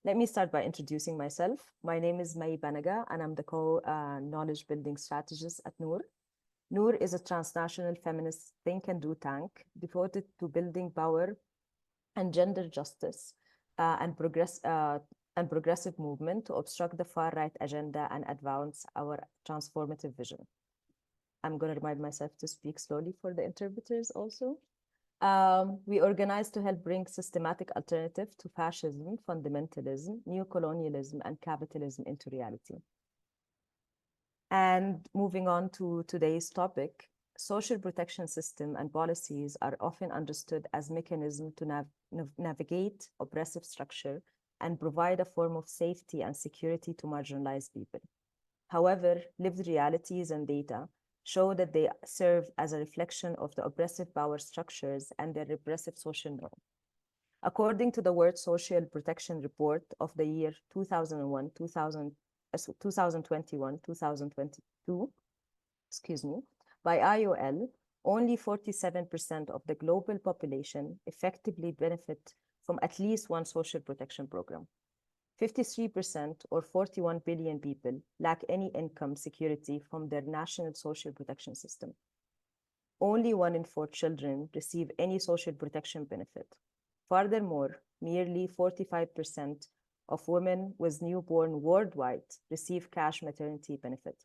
Let me start by introducing myself. My name is Mai Banaga, and I'm the co-knowledge building strategist at Noor. Noor is a transnational feminist think and do tank devoted to building power and gender justice and progressive movement to obstruct the far-right agenda and advance our transformative vision. I'm going to remind myself to speak slowly for the interpreters also. We organize to help bring systematic alternative to fascism, fundamentalism, neocolonialism, and capitalism into reality. And moving on to today's topic, social protection system and policies are often understood as mechanism to navigate oppressive structure and provide a form of safety and security to marginalized people. However, lived realities and data show that they serve as a reflection of the oppressive power structures and their repressive social norm. According to the World Social Protection Report of the year 2001, 2021, 2022, by IOL, only 47% of the global population effectively benefit from at least one social protection program. 53% or 41 billion people lack any income security from their national social protection system. Only 1 in 4 children receive any social protection benefit. Furthermore, nearly 45% of women with newborn worldwide receive cash maternity benefit,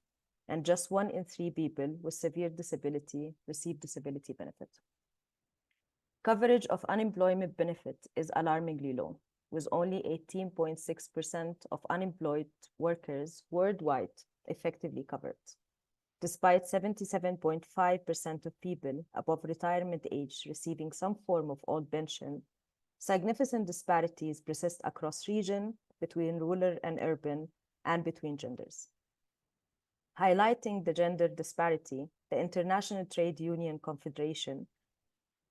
and just 1 in 3 people with severe disability receive disability benefit. Coverage of unemployment benefit is alarmingly low, with only 18.6% of unemployed workers worldwide effectively covered. Despite 77.5% of people above retirement age receiving some form of old pension, significant disparities persist across regions, between rural and urban, and between genders. Highlighting the gender disparity, the International Trade Union Confederation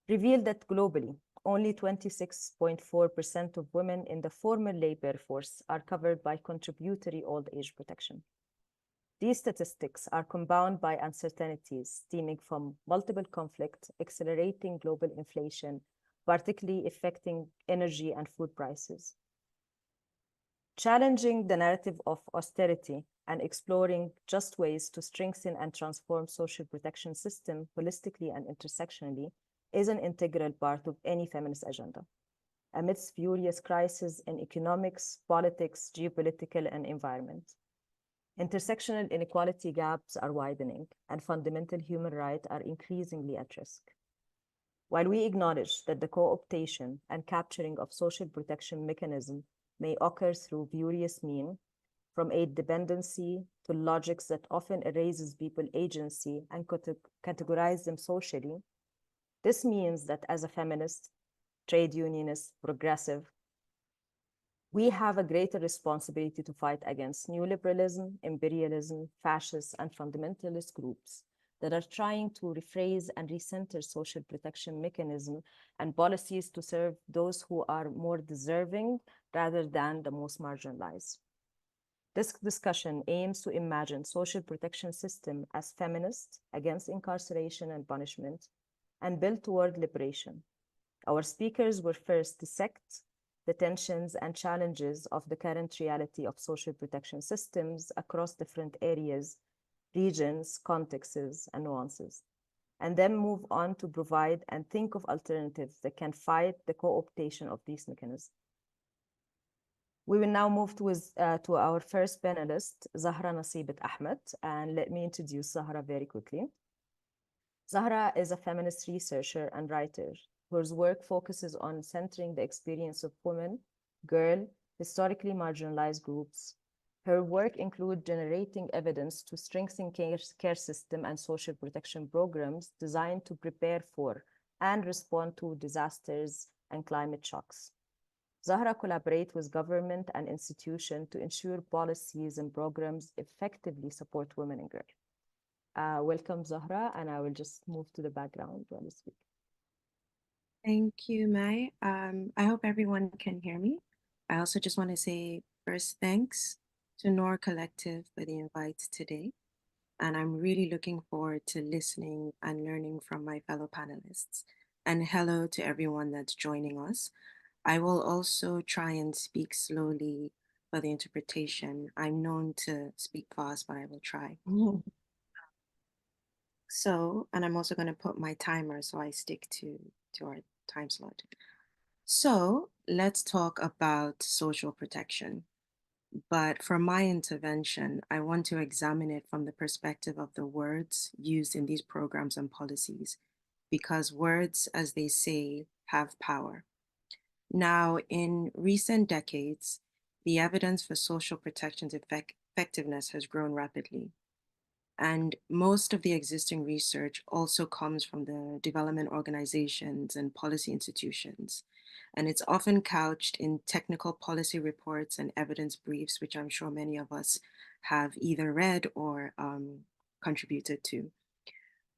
revealed that globally, only 26.4% of women in the formal labor force are covered by contributory old age protection. These statistics are compounded by uncertainties stemming from multiple conflicts, accelerating global inflation, particularly affecting energy and food prices. Challenging the narrative of austerity and exploring just ways to strengthen and transform social protection system holistically and intersectionally is an integral part of any feminist agenda. Amidst furious crises in economics, politics, geopolitical, and environment, intersectional inequality gaps are widening, and fundamental human rights are increasingly at risk. While we acknowledge that the cooptation and capturing of social protection mechanisms may occur through various means, from aid dependency to logics that often erases people's agency and categorize them socially, this means that as a feminist, trade unionist, progressive, we have a greater responsibility to fight against neoliberalism, imperialism, fascist, and fundamentalist groups that are trying to rephrase and recenter social protection mechanisms and policies to serve those who are more deserving rather than the most marginalized. This discussion aims to imagine social protection system as feminist, against incarceration and punishment, and build toward liberation. Our speakers will first dissect the tensions and challenges of the current reality of social protection systems across different areas, regions, contexts, and nuances, and then move on to provide and think of alternatives that can fight the co-optation of these mechanisms. We will now move to our first panelist, Zahra Nasibat Ahmed, and let me introduce Zahra very quickly. Zahra is a feminist researcher and writer whose work focuses on centering the experience of women, girl, historically marginalized groups. Her work includes generating evidence to strengthen care system and social protection programs designed to prepare for and respond to disasters and climate shocks. Zahra collaborates with government and institutions to ensure policies and programs effectively support women and girls. Welcome, Zahra, and I will just move to the background while you speak. Thank you, Mai. I hope everyone can hear me. I also just want to say first thanks to Noor Collective for the invite today. And I'm really looking forward to listening and learning from my fellow panelists. And hello to everyone that's joining us. I will also try and speak slowly for the interpretation. I'm known to speak fast, but I will try. So, and I'm also going to put my timer so I stick to our time slot. So let's talk about social protection. But for my intervention, I want to examine it from the perspective of the words used in these programs and policies, because words, as they say, have power. Now, in recent decades, the evidence for social protection's effectiveness has grown rapidly. And most of the existing research also comes from the development organizations and policy institutions. And it's often couched in technical policy reports and evidence briefs, which I'm sure many of us have either read or contributed to.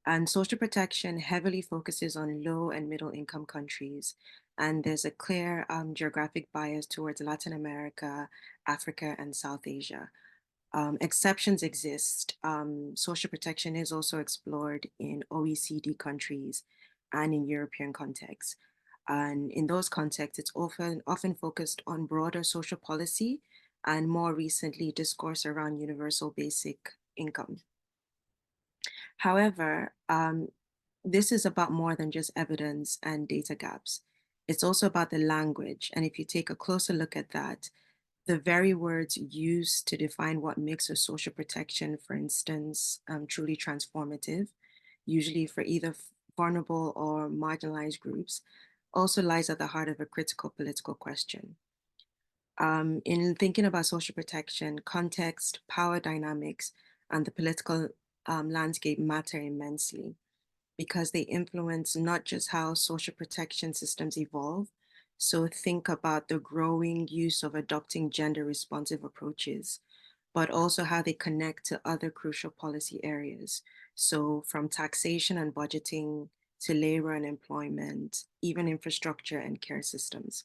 And social protection heavily focuses on low and middle income countries. And there's a clear geographic bias towards Latin America, Africa, and South Asia. Exceptions exist. Social protection is also explored in OECD countries and in European contexts. And in those contexts, it's often focused on broader social policy and more recently discourse around universal basic income. However, this is about more than just evidence and data gaps. It's also about the language. And if you take a closer look at that, the very words used to define what makes a social protection, for instance, truly transformative, usually for either vulnerable or marginalized groups, also lies at the heart of a critical political question. In thinking about social protection, context, power dynamics, and the political landscape matter immensely because they influence not just how social protection systems evolve. So think about the growing use of adopting gender responsive approaches, but also how they connect to other crucial policy areas. So from taxation and budgeting to labor and employment, even infrastructure and care systems.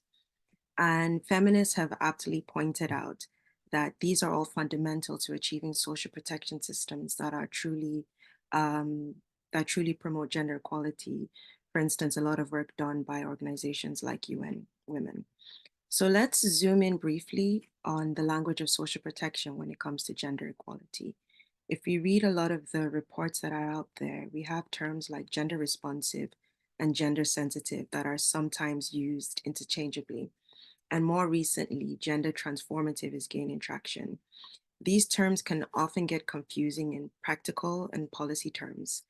And feminists have aptly pointed out that these are all fundamental to achieving social protection systems um, that truly promote gender equality. For instance, a lot of work done by organizations like UN Women. So let's zoom in briefly on the language of social protection when it comes to gender equality. If we read a lot of the reports that are out there, we have terms like gender responsive and gender sensitive that are sometimes used interchangeably. And more recently, gender transformative is gaining traction. These terms can often get confusing in practical and policy terms.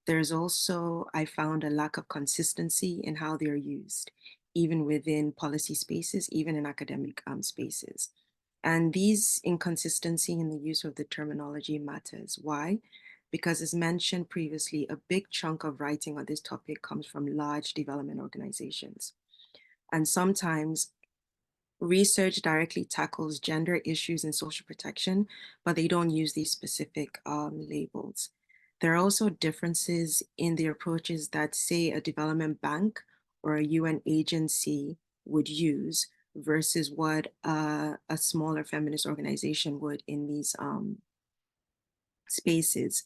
There's also, I found, a lack of consistency in how they're used, even within policy spaces, even in academic spaces. And these inconsistency in the use of the terminology matters. Why? Because as mentioned previously, a big chunk of writing on this topic comes from large development organizations. And sometimes research directly tackles gender issues in social protection, but they don't use these specific labels. There are also differences in the approaches that, say, a development bank or a UN agency would use versus what a smaller feminist organization would in these spaces.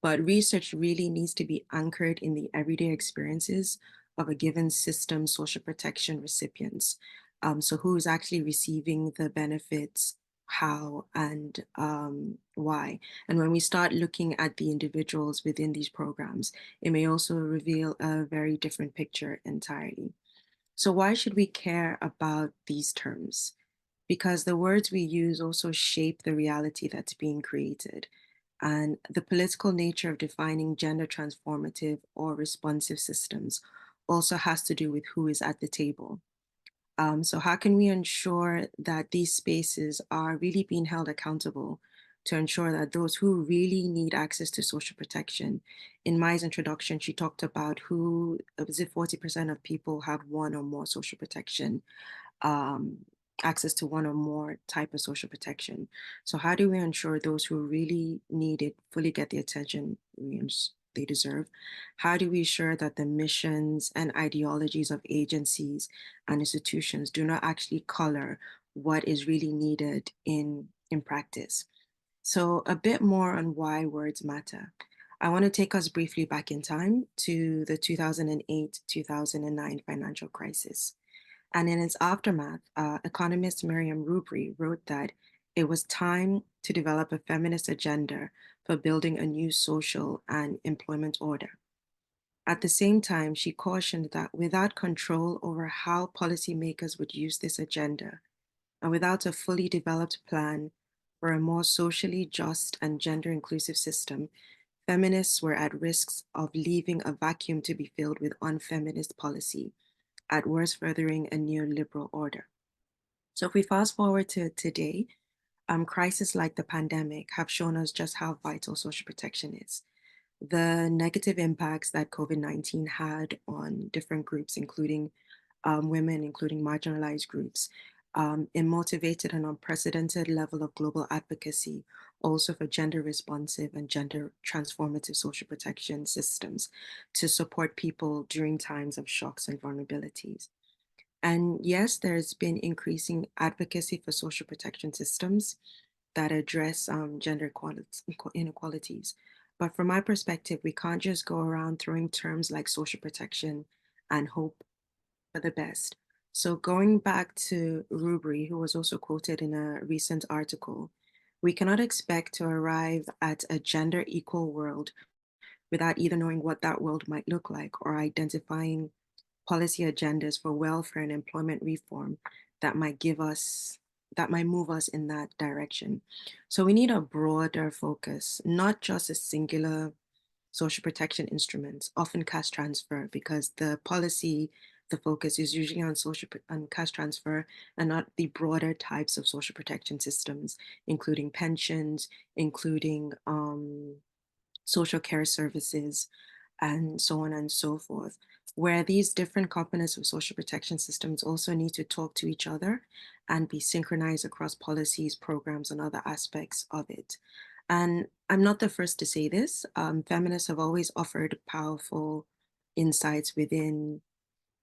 But research really needs to be anchored in the everyday experiences of a given system social protection recipients. So who is actually receiving the benefits, how, and why. And when we start looking at the individuals within these programs, it may also reveal a very different picture entirely. So why should we care about these terms? Because the words we use also shape the reality that's being created. And the political nature of defining gender transformative or responsive systems also has to do with who is at the table. So how can we ensure that these spaces are really being held accountable to ensure that those who really need access to social protection? In Mai's introduction, she talked about who, was it 40% of people have one or more social protection, um, access to one or more type of social protection. So how do we ensure those who really need it fully get the attention they deserve? How do we ensure that the missions and ideologies of agencies and institutions do not actually color what is really needed in practice? So a bit more on why words matter. I want to take us briefly back in time to the 2008-2009 financial crisis. And in its aftermath, economist Miriam Rubry wrote that it was time to develop a feminist agenda for building a new social and employment order. At the same time, she cautioned that without control over how policymakers would use this agenda, and without a fully developed plan for a more socially just and gender inclusive system, feminists were at risk of leaving a vacuum to be filled with unfeminist policy, at worst furthering a neoliberal order. So if we fast forward to today, crises like the pandemic have shown us just how vital social protection is. The negative impacts that COVID-19 had on different groups, including women, including marginalized groups, it motivated an unprecedented level of global advocacy also for gender responsive and gender transformative social protection systems to support people during times of shocks and vulnerabilities. And yes, there's been increasing advocacy for social protection systems that address gender inequalities. But from my perspective, we can't just go around throwing terms like social protection and hope for the best. So going back to Rubry, who was also quoted in a recent article, we cannot expect to arrive at a gender equal world without either knowing what that world might look like or identifying policy agendas for welfare and employment reform that might move us in that direction. So we need a broader focus, not just a singular social protection instruments, often cash transfer, because the focus is usually on on cash transfer and not the broader types of social protection systems, including pensions, including social care services, and so on and so forth, where these different components of social protection systems also need to talk to each other and be synchronized across policies, programs, and other aspects of it. And I'm not the first to say this. Feminists have always offered powerful insights within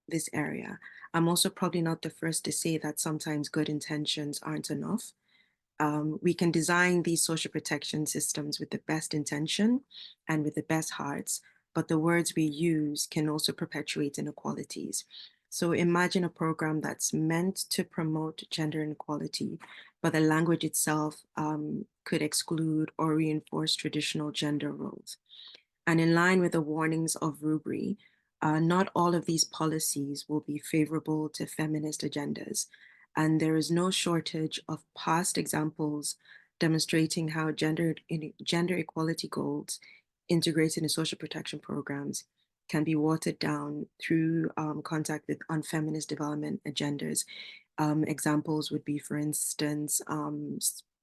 this area. I'm also probably not the first to say that sometimes good intentions aren't enough. We can design these social protection systems with the best intention and with the best hearts, but the words we use can also perpetuate inequalities. So imagine a program that's meant to promote gender inequality, but the language itself could exclude or reinforce traditional gender roles. And in line with the warnings of Rubry, not all of these policies will be favorable to feminist agendas. And there is no shortage of past examples demonstrating how gender equality goals integrated in social protection programs can be watered down through contact with unfeminist development agendas. Examples would be, for instance,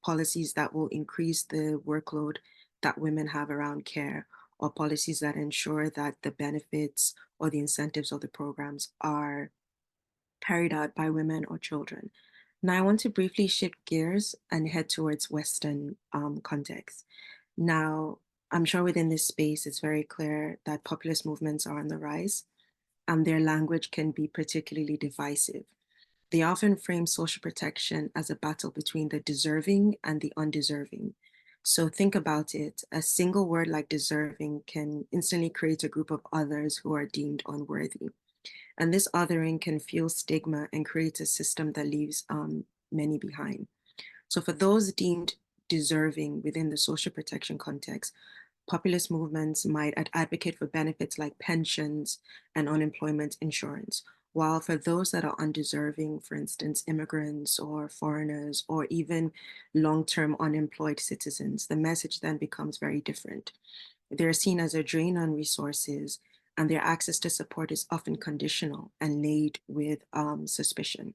policies that will increase the workload that women have around care, or policies that ensure that the benefits or the incentives of the programs are carried out by women or children. Now, I want to briefly shift gears and head towards Western context. Now, I'm sure within this space, it's very clear that populist movements are on the rise, and their language can be particularly divisive. They often frame social protection as a battle between the deserving and the undeserving. So think about it. A single word like deserving can instantly create a group of others who are deemed unworthy. And this othering can fuel stigma and create a system that leaves many behind. So for those deemed deserving within the social protection context, populist movements might advocate for benefits like pensions and unemployment insurance. While for those that are undeserving, for instance, immigrants or foreigners or even long-term unemployed citizens, the message then becomes very different. They're seen as a drain on resources, and their access to support is often conditional and laid with suspicion.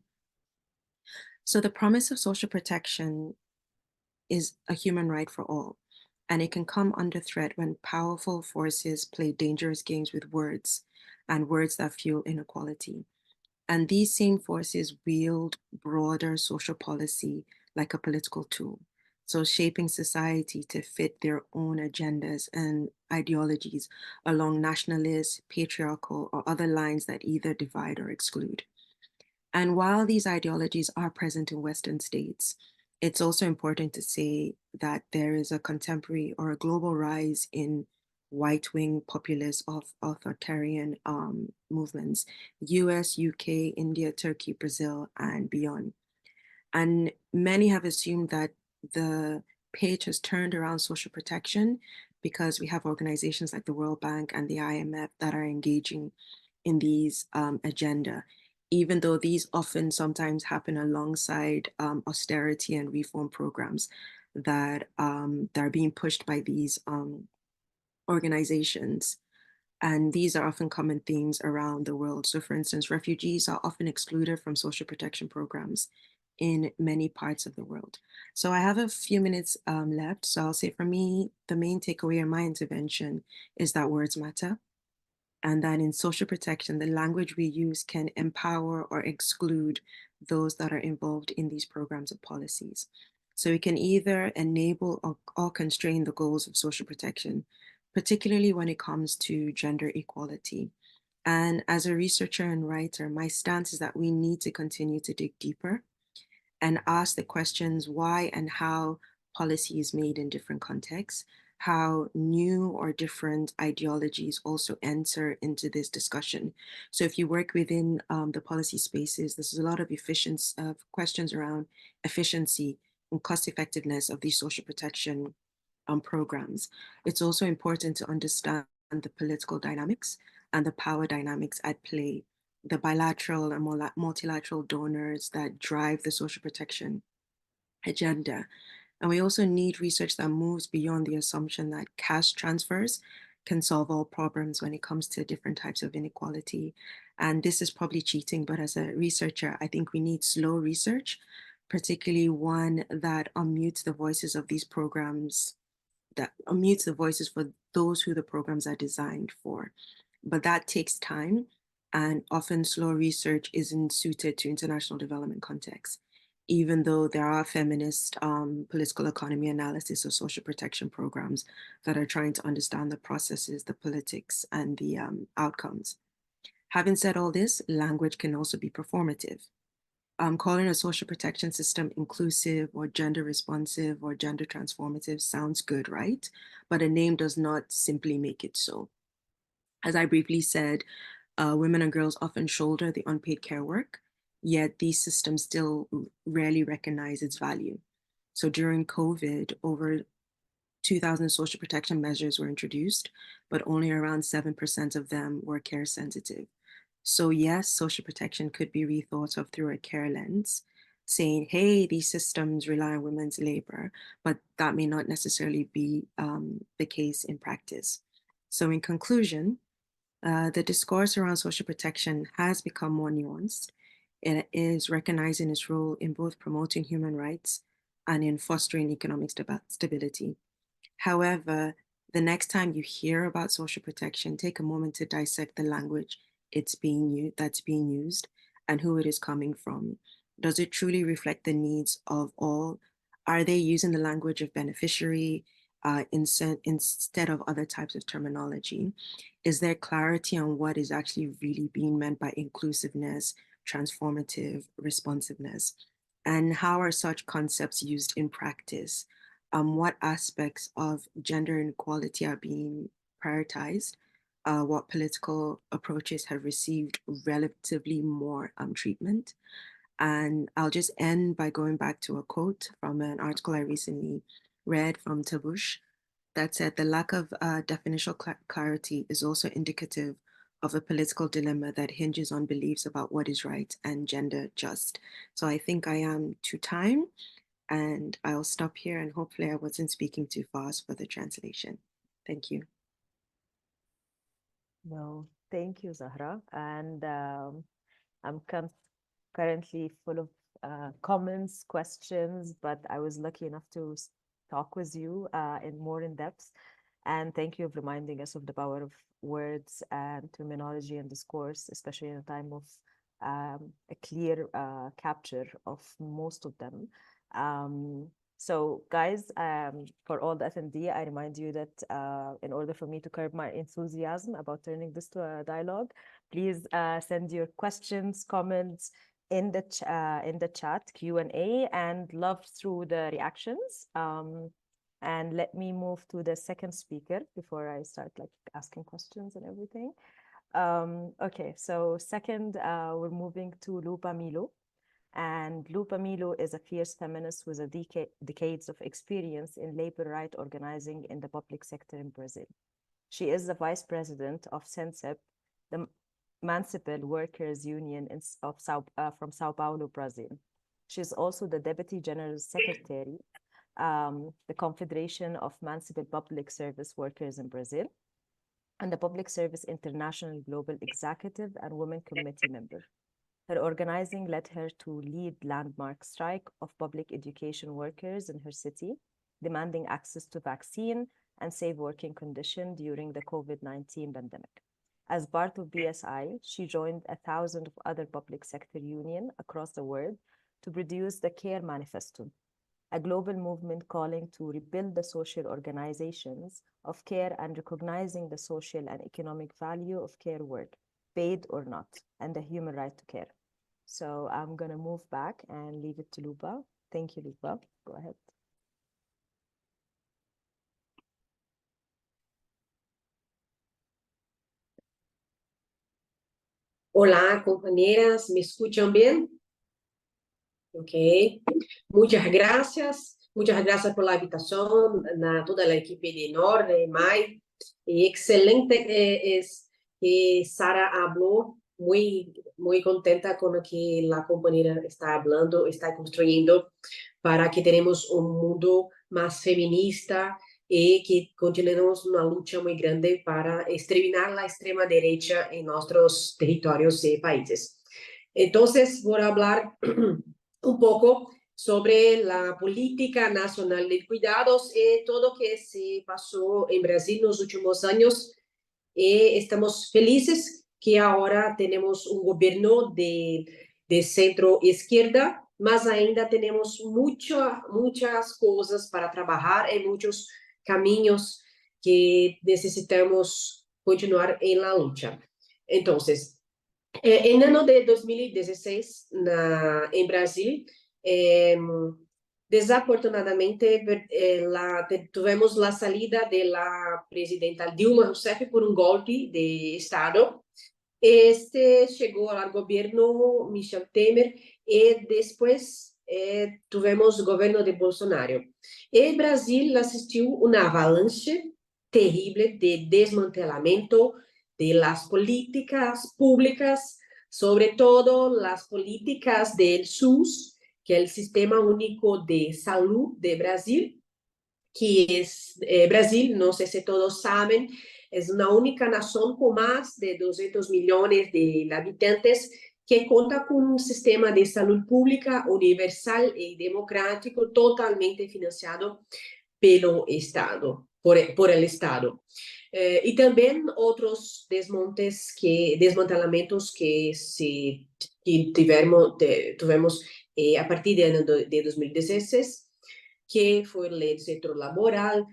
So the promise of social protection is a human right for all, and it can come under threat when powerful forces play dangerous games with words and words that fuel inequality. And these same forces wield broader social policy like a political tool. So shaping society to fit their own agendas and ideologies along nationalist, patriarchal, or other lines that either divide or exclude. And while these ideologies are present in Western states, it's also important to say that there is a contemporary or a global rise in right-wing populist authoritarian movements, US, UK, India, Turkey, Brazil, and beyond. And many have assumed that the page has turned around social protection because we have organizations like the World Bank and the IMF that are engaging in these agenda, even though these often sometimes happen alongside austerity and reform programs that are being pushed by these organizations. And these are often common themes around the world. So, for instance, refugees are often excluded from social protection programs in many parts of the world. So, I have a few minutes left. So, I'll say for me, the main takeaway in my intervention is that words matter, and that in social protection, the language we use can empower or exclude those that are involved in these programs or policies. So it can either enable or constrain the goals of social protection, particularly when it comes to gender equality. And as a researcher and writer, my stance is that we need to continue to dig deeper and ask the questions why and how policy is made in different contexts, how new or different ideologies also enter into this discussion. So if you work within the policy spaces, there's a lot of efficiency questions around efficiency and cost effectiveness of these social protection programs. It's also important to understand the political dynamics and the power dynamics at play, the bilateral and multilateral donors that drive the social protection agenda. And we also need research that moves beyond the assumption that cash transfers can solve all problems when it comes to different types of inequality. And this is probably cheating, but as a researcher, I think we need slow research, particularly one that unmutes the voices of these programs, that unmutes the voices for those who the programs are designed for. But that takes time, and often slow research isn't suited to international development contexts, even though there are feminist political economy analysis or social protection programs that are trying to understand the processes, the politics, and the outcomes. Having said all this, language can also be performative. Calling a social protection system inclusive or gender responsive or gender transformative sounds good, right? But a name does not simply make it so. As I briefly said, women and girls often shoulder the unpaid care work, yet these systems still rarely recognize its value. So during COVID, over 2,000 social protection measures were introduced, but only around 7% of them were care sensitive. So, yes, social protection could be rethought of through a care lens, saying, hey, these systems rely on women's labor, but that may not necessarily be the case in practice. So, in conclusion, the discourse around social protection has become more nuanced. It is recognizing its role in both promoting human rights and in fostering economic stability. However, the next time you hear about social protection, take a moment to dissect the language that's being used and who it is coming from. Does it truly reflect the needs of all? Are they using the language of beneficiary instead of other types of terminology? Is there clarity on what is actually really being meant by inclusiveness, transformative, responsiveness? And how are such concepts used in practice? What aspects of gender inequality are being prioritized? What political approaches have received relatively more treatment? And I'll just end by going back to a quote from an article I recently read from Tabush that said the lack of definitional clarity is also indicative of a political dilemma that hinges on beliefs about what is right and gender just. So I think I am to time, and I'll stop here, and hopefully I wasn't speaking too fast for the translation. Thank you. No, thank you, Zahra. And I'm currently full of comments, questions, but I was lucky enough to talk with you in more in depth. And thank you for reminding us of the power of words and terminology and discourse, especially in a time of a clear capture of most of them. So guys, for all the F&D, I remind you that in order for me to curb my enthusiasm about turning this to a dialogue, please send your questions, comments in the chat Q&A, and love through the reactions. And let me move to the second speaker before I start like asking questions and everything. Okay, so second, we're moving to Lupa Milo. And Lupa Milo is a fierce feminist with a decades of experience in labor right organizing in the public sector in Brazil. She is the vice president of SENSEP, the Municipal Workers Union from Sao Paulo, Brazil. She is also the deputy general secretary, the Confederation of Municipal Public Service Workers in Brazil, and the Public Service International Global Executive and Women Committee member. Her organizing led her to lead landmark strike of public education workers in her city, demanding access to vaccine and safe working conditions during the COVID-19 pandemic. As part of BSI, she joined 1,000 of other public sector unions across the world to produce the CARE Manifesto, a global movement calling to rebuild the social organizations of care and recognizing the social and economic value of care work, paid or not, and the human right to care. So I'm going to move back and leave it to Lupa. Thank you, Lupa. Go ahead. Olá, companheiras, me escutam bem? Ok. Muchas gracias por la invitación, toda la equipe de Nor, de Mai. Excelente es que Sara habló, muy contenta con lo que la compañera está hablando, está construyendo para que tenemos un mundo más feminista y que continuemos una lucha muy grande para exterminar la extrema derecha en nuestros territorios y países. Entonces, voy a hablar un poco sobre la política nacional de cuidados y todo lo que se pasó en Brasil en los últimos años. Estamos felices que ahora tenemos un gobierno de centro-izquierda, mas ainda tenemos muchas cosas para trabajar y muchos caminos que necesitamos continuar en la lucha. Entonces, en el año de 2016, en Brasil, desafortunadamente, tuvimos la salida de la presidenta Dilma Rousseff por un golpe de Estado. Llegó al gobierno Michel Temer y después tuvimos el gobierno de Bolsonaro. En Brasil asistió una avalanche terrible de desmantelamiento de las políticas públicas, sobre todo las políticas del SUS, que es el Sistema Único de Salud de Brasil, que es Brasil, no sé si todos saben, es una única nación con más de 200 millones de habitantes que cuenta con un sistema de salud pública universal y democrático totalmente financiado pelo Estado, por el Estado. Y también otros desmantelamientos que tuvimos a partir de 2016, que fue el sector laboral,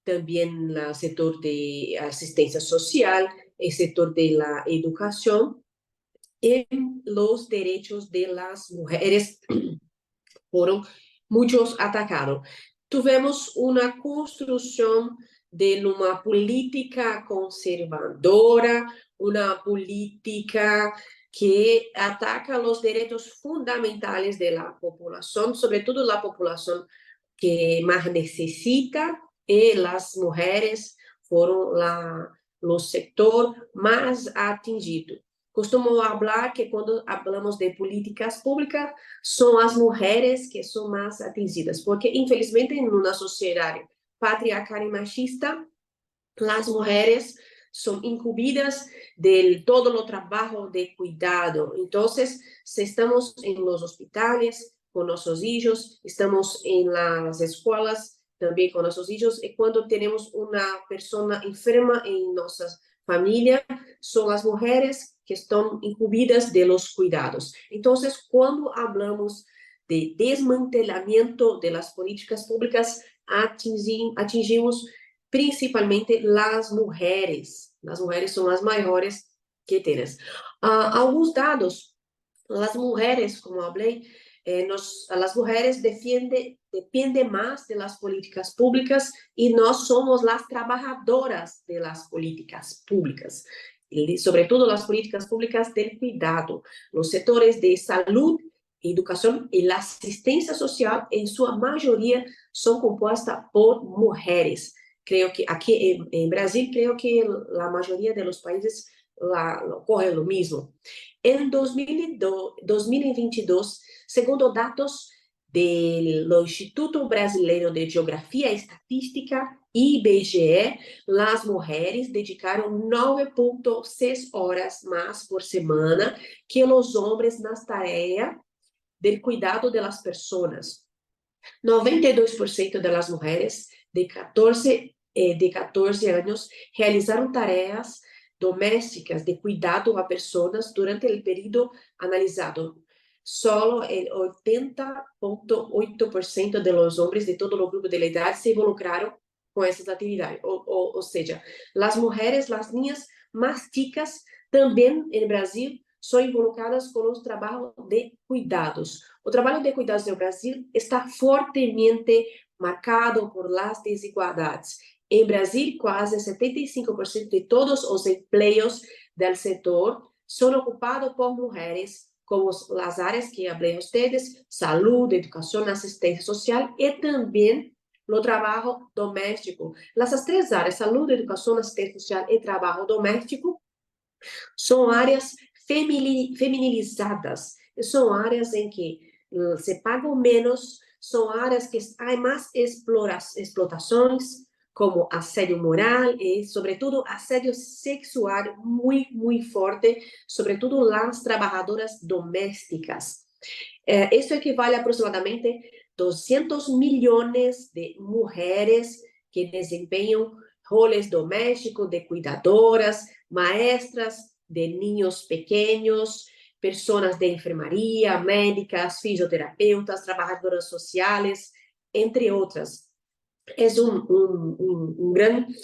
también el sector de asistencia social, el sector de la educación y los derechos de las mujeres fueron muchos atacados. Tuvimos una construcción de una política conservadora, una política que ataca los derechos fundamentales de la población, sobre todo la población que más necesita, y las mujeres fueron los sector más atingido. Costumo hablar que cuando hablamos de políticas públicas, son las mujeres que son más atingidas, porque infelizmente en una sociedad patriarcal y machista, las mujeres son incumbidas de todo el trabajo de cuidado. Entonces, si estamos en los hospitales con nuestros hijos, estamos en las escuelas también con nuestros hijos, y cuando tenemos una persona enferma en nuestra familia, son las mujeres que están incumbidas de los cuidados. Entonces, cuando hablamos de desmantelamiento de las políticas públicas, atingimos principalmente las mujeres. Las mujeres son las mayores que tienes. Algunos dados, las mujeres, como hablé, las mujeres dependen más de las políticas públicas y nós somos las trabajadoras de las políticas públicas, y sobre todo las políticas públicas del cuidado, los sectores de salud, educación y la asistencia social, en su mayoría son compuestas por mujeres. Creo que aquí en Brasil, creo que la mayoría de los países ocorre lo mismo. En 2022, segundo datos do Instituto Brasileiro de Geografia e Estatística, IBGE, las mujeres dedicaram 9,6 horas mais por semana que os homens nas tarefas del cuidado de las personas. 92% de las mujeres de 14 anos realizaram tarefas domésticas de cuidado a personas durante o período analisado. Solo el 80,8% de los hombres de todo o grupo de la edad se involucraram com essas atividades. Ou seja, as mulheres, as niñas mais chicas, também em Brasil, são involucradas com os trabalhos de cuidados. O trabalho de cuidados no Brasil está fortemente marcado por las desigualdades. Em Brasil, quase 75% de todos os empregos do setor são ocupados por mulheres, como as áreas que falei a vocês, saúde, educação, assistência social e também no trabalho doméstico. Essas três áreas, saúde, educação, assistência social e trabalho doméstico, são áreas feminilizadas, são áreas em que se pagam menos, são áreas que há mais explotações, como assédio moral e, sobretudo, assédio sexual muito forte, sobretudo as trabalhadoras domésticas. Isso equivale a aproximadamente 200 milhões de mulheres que desempenham roles domésticos de cuidadoras, maestras de niños pequenos, pessoas de enfermaria, médicas, fisioterapeutas, trabalhadoras sociais, entre outras. É grande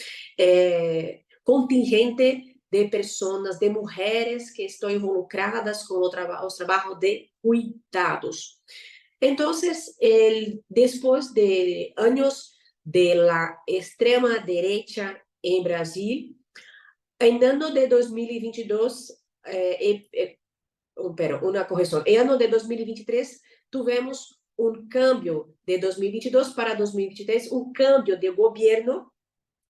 contingente de pessoas, de mulheres que estão involucradas com os trabalhos de cuidados. Então, depois de anos de la extrema direita em Brasil, em ano de 2022, uma correção, em ano de 2023, tivemos cambio de 2022 para 2023, cambio de governo.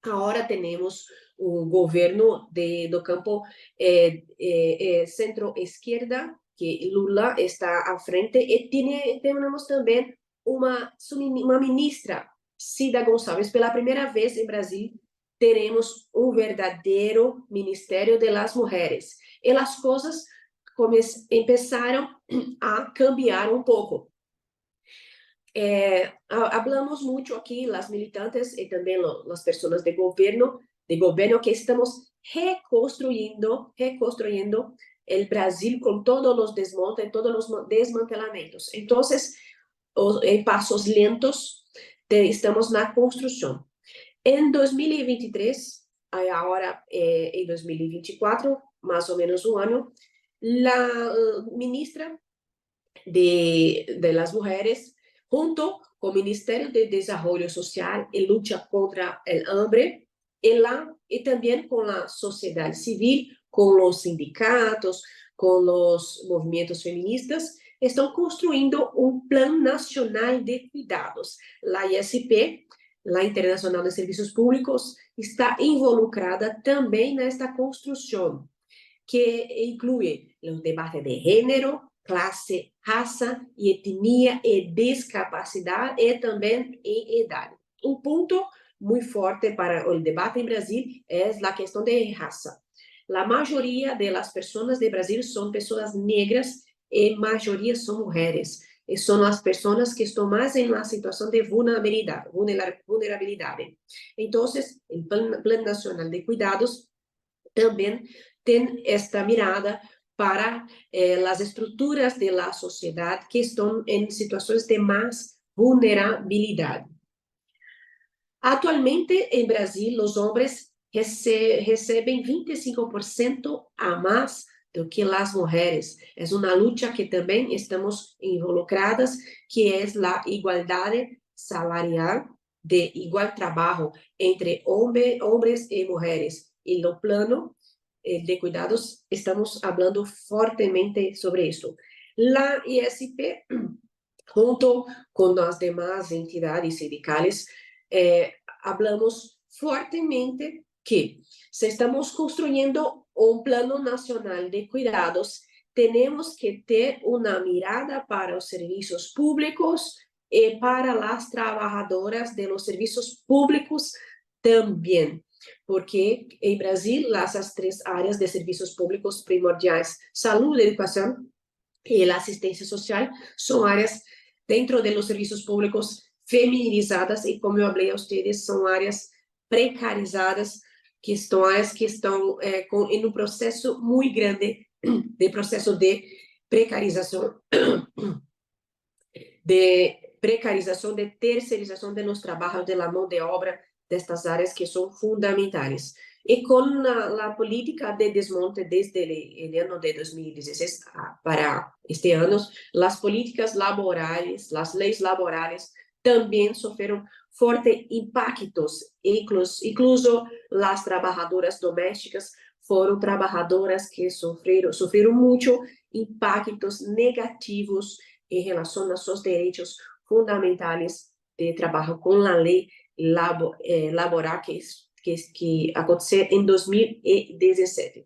Agora temos governo do campo centro-esquerda, que Lula está à frente, e temos também uma ministra, Cida Gonçalves. Pela primeira vez em Brasil, teremos verdadeiro Ministério das Mulheres. E as coisas começaram a cambiar pouco. Hablamos muito aqui, as militantes e também as pessoas de governo, que estamos reconstruindo o Brasil com todos os desmontes, todos os desmantelamentos. Então, em passos lentos, estamos na construção. Em 2023, agora em 2024, mais ou menos ano, a ministra de las Mulheres, junto com o Ministério de Desenvolvimento Social e Luta contra o Hambre, e também com a sociedade civil, com os sindicatos, com os movimentos feministas, estão construindo Plano Nacional de Cuidados. A ISP, a Internacional de Serviços Públicos, está involucrada também nesta construção, que inclui o debate de gênero, classe, raça e etnia e discapacidade e também em idade. Ponto muito forte para o debate em Brasil é a questão de raça. A maioria das pessoas de Brasil são pessoas negras e a maioria são mulheres. E são as pessoas que estão mais em uma situação de vulnerabilidade. Então, o Plano Nacional de Cuidados também tem esta mirada para as estruturas da sociedade que estão em situações de mais vulnerabilidade. Atualmente, em Brasil, os homens recebem 25% a mais do que as mulheres. É uma luta que também estamos involucradas, que é a igualdade salarial, de igual trabalho entre homens e mulheres. E no plano de cuidados, estamos falando fortemente sobre isso. La ISP, junto com as demais entidades sindicais, hablamos fortemente que se estamos construyendo un plano nacional de cuidados, tenemos que ter una mirada para los servicios públicos y para las trabajadoras de los servicios públicos también, porque en Brasil las tres áreas de servicios públicos primordiais, salud, educación y la asistencia social, son áreas dentro de los servicios públicos feminizadas e, como eu falei a vocês, são áreas precarizadas, que estão em um processo muito grande de processo de precarização, de terceirização de los trabalhos de la mão de obra destas áreas que são fundamentais. E com a política de desmonte desde o ano de 2016 para este ano, as políticas laborais, as leis laborais também sofreram fortes impactos, incluso as trabalhadoras domésticas foram trabalhadoras que sofreram muito impactos negativos em relação aos seus direitos fundamentais de trabalho com a lei laboral que aconteceu em 2017.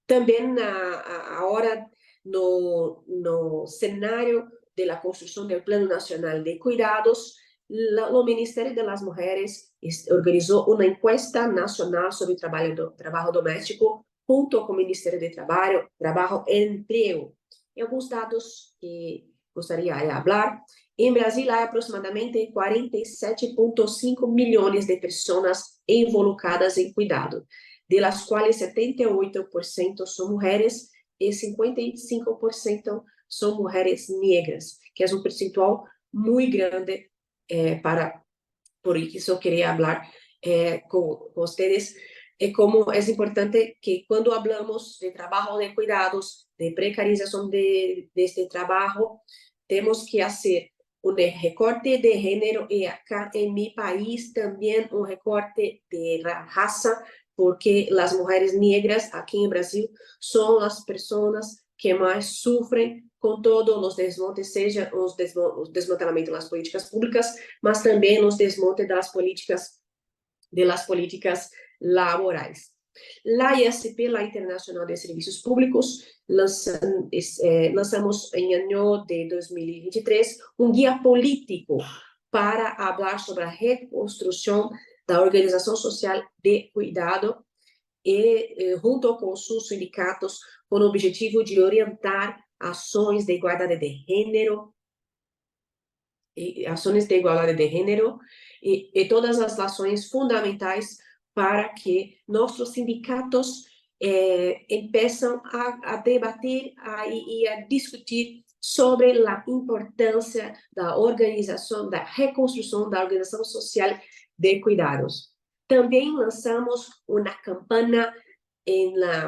Também agora no cenário da construção do Plano Nacional de Cuidados, o Ministério das Mulheres organizou uma encuesta nacional sobre trabalho doméstico, junto com o Ministério de Trabalho e Emprego. E alguns dados que gostaria de falar. Em Brasil, há aproximadamente 47,5 milhões de pessoas involucradas em cuidado, das quais 78% são mulheres e 55% são mulheres negras, que é um percentual muito grande. Por isso eu queria falar com vocês como é importante que quando falamos de trabalho de cuidados, de precarização deste trabalho, temos que fazer um recorte de gênero e acá em meu país também um recorte de raça, porque as mulheres negras aqui em Brasil são as pessoas que mais sofrem com todos os desmontes, seja os desmantelamentos das políticas públicas, mas também os desmontes das políticas laborais. La ISP, la Internacional de Serviços Públicos, lançamos em ano de 2023 guia político para falar sobre a reconstrução da organização social de cuidado e junto com seus sindicatos, com o objetivo de orientar ações de igualdade de gênero, e todas as ações fundamentais para que nossos sindicatos empeçam a debater e a discutir sobre a importância da organização, da reconstrução da organização social de cuidados. Também lançamos uma campanha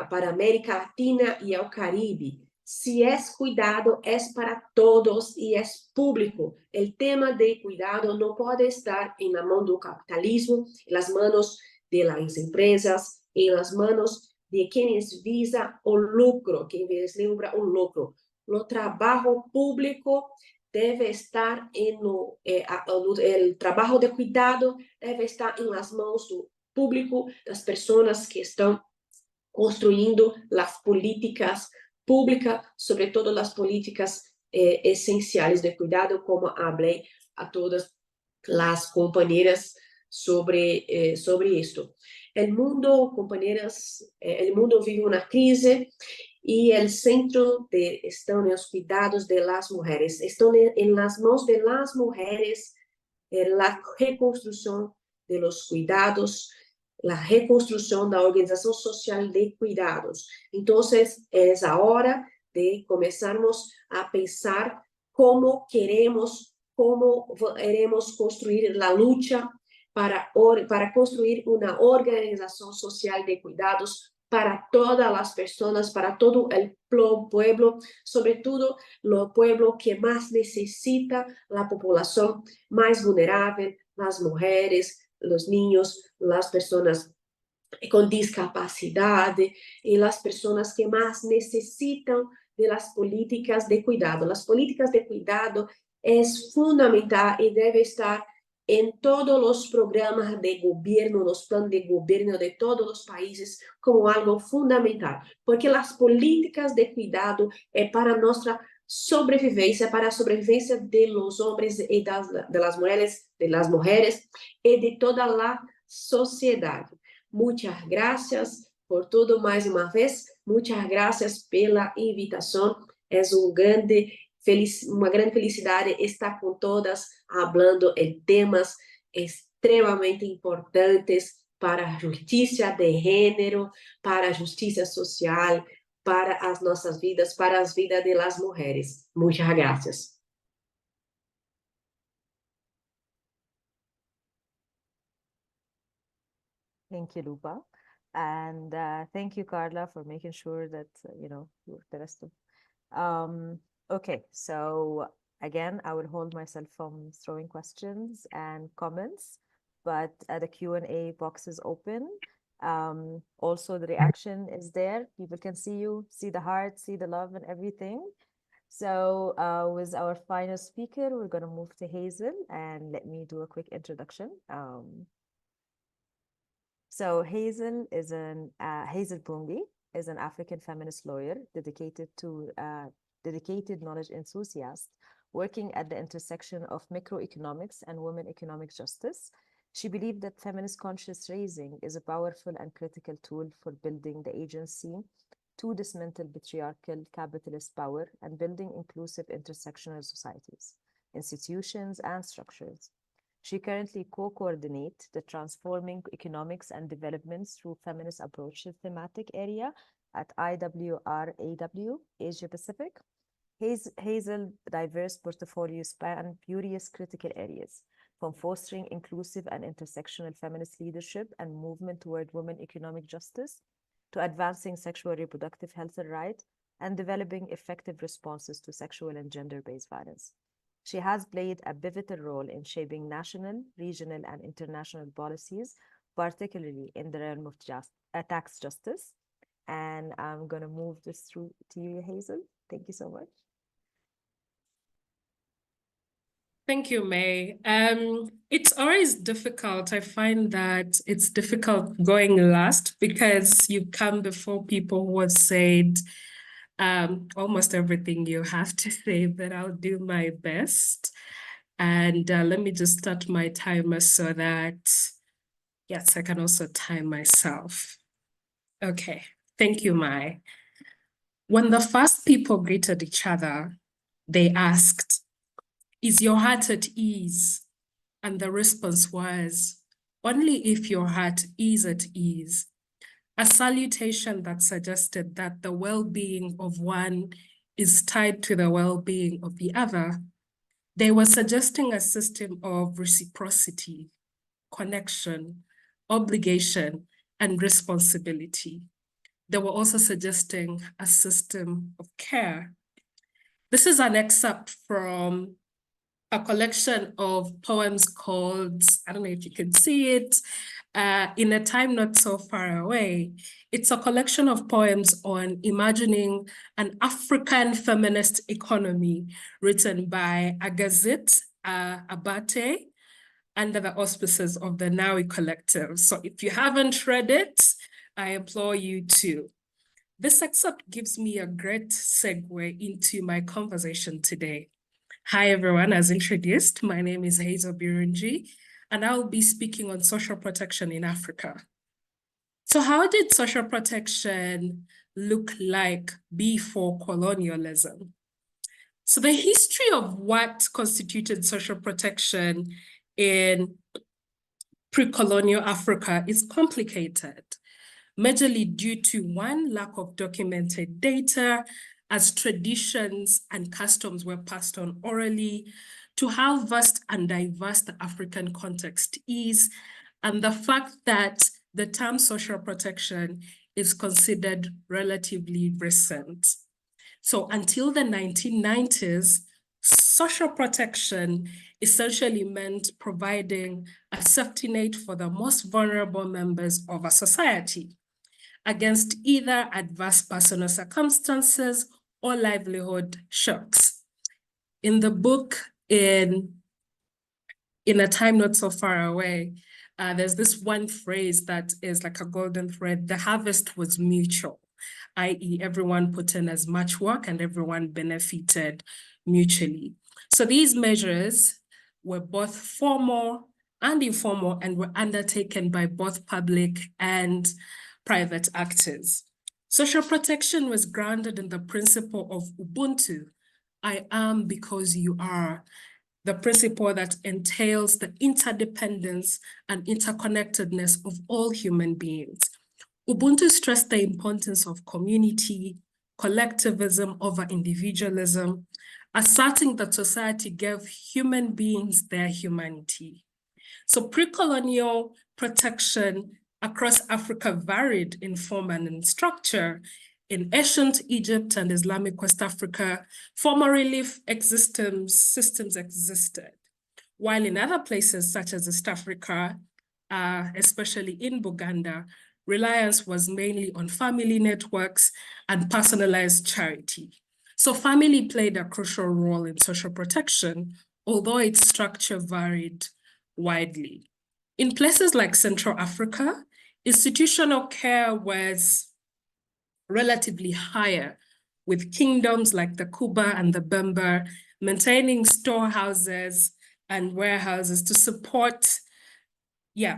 para a América Latina e ao Caribe. Se é cuidado, é para todos e é público. O tema de cuidado não pode estar na mão do capitalismo, nas mãos das empresas, nas mãos de quienes visam o lucro, quem vislumbra o lucro. O trabalho público deve estar o trabalho de cuidado deve estar nas mãos do público, das pessoas que estão construindo as políticas públicas, sobretudo as políticas essenciais de cuidado, como falei a todas as companheiras sobre isto. O mundo, companheiras, o mundo vive uma crise e o centro estão os cuidados de las mulheres. Estão nas mãos de las mulheres a reconstrução de los cuidados, a reconstrução da organização social de cuidados. Então, é a hora de começarmos a pensar como iremos construir a luta para construir uma organização social de cuidados para todas las personas, para todo el pueblo, sobre todo los pueblos que más necesita la población más vulnerable, las mujeres, los niños, las personas con discapacidad y las personas que más necesitan de las políticas de cuidado. Las políticas de cuidado es fundamental y debe estar en todos los programas de gobierno, los planes de gobierno de todos los países como algo fundamental, porque las políticas de cuidado es para nuestra sobrevivencia, para la sobrevivencia de los hombres y de las mujeres y de toda la sociedad. Muchas gracias por todo mais uma vez. Muchas gracias pela invitação. É uma grande felicidade estar com todas, falando em temas extremamente importantes para a justiça de gênero, para a justiça social, para as nossas vidas, para as vidas das mulheres. Muchas gracias. Thank you, Lupa. And thank you, Carla, for making sure that, the rest of. Okay, so again, I will hold myself from throwing questions and comments, but the Q&A box is open. Also, the reaction is there. People can see you, see the heart, see the love and everything. So with our final speaker, we're going to move to Hazel, and let me do a quick introduction. So Hazel Bungi is an African feminist lawyer dedicated knowledge enthusiast working at the intersection of microeconomics and women economic justice. She believed that feminist conscious raising is a powerful and critical tool for building the agency to dismantle patriarchal capitalist power and building inclusive intersectional societies, institutions, and structures. She currently co-coordinates the Transforming Economics and Developments through Feminist Approaches thematic area at IWRAW, Asia Pacific. Hazel's diverse portfolio span various critical areas, from fostering inclusive and intersectional feminist leadership and movement toward women economic justice, to advancing sexual reproductive health and rights, and developing effective responses to sexual and gender-based violence. She has played a pivotal role in shaping national, regional, and international policies, particularly in the realm of tax justice. And I'm going to move this through to you, Hazel. Thank you so much. Thank you, May. It's always difficult. I find that it's difficult going last because you come before people who have said almost everything you have to say, but I'll do my best. And let me just start my timer so that, yes, I can also time myself. Okay, thank you, Mai. When the first people greeted each other, they asked, "Is your heart at ease?" And the response was, "Only if your heart is at ease." A salutation that suggested that the well-being of one is tied to the well-being of the other. They were suggesting a system of reciprocity, connection, obligation, and responsibility. They were also suggesting a system of care. This is an excerpt from a collection of poems called, I don't know if you can see it, In a Time Not So Far Away. It's a collection of poems on imagining an African feminist economy written by Agazit Abate under the auspices of the Nawi Collective. So if you haven't read it, I implore you to. This excerpt gives me a great segue into my conversation today. Hi, everyone. As introduced, my name is Hazel Birunji, and I'll be speaking on social protection in Africa. So how did social protection look like before colonialism? So the history of what constituted social protection in pre-colonial Africa is complicated, majorly due to one, lack of documented data, as traditions and customs were passed on orally, to how vast and diverse the African context is, and the fact that the term social protection is considered relatively recent. So until the 1990s, social protection essentially meant providing a safety net for the most vulnerable members of a society against either adverse personal circumstances or livelihood shocks. In the book, in a time not so far away, there's this one phrase that is like a golden thread: the harvest was mutual, i.e. everyone put in as much work and everyone benefited mutually. So these measures were both formal and informal and were undertaken by both public and private actors. Social protection was grounded in the principle of Ubuntu, I am because you are, the principle that entails the interdependence and interconnectedness of all human beings. Ubuntu stressed the importance of community, collectivism over individualism, asserting that society gave human beings their humanity. So pre-colonial protection across Africa varied in form and in structure. In ancient Egypt and Islamic West Africa, formal relief systems existed, while in other places such as East Africa, especially in Buganda, reliance was mainly on family networks and personalized charity. So family played a crucial role in social protection, although its structure varied widely. In places like Central Africa, institutional care was relatively higher, with kingdoms like the Kuba and the Bemba maintaining storehouses and warehouses to support,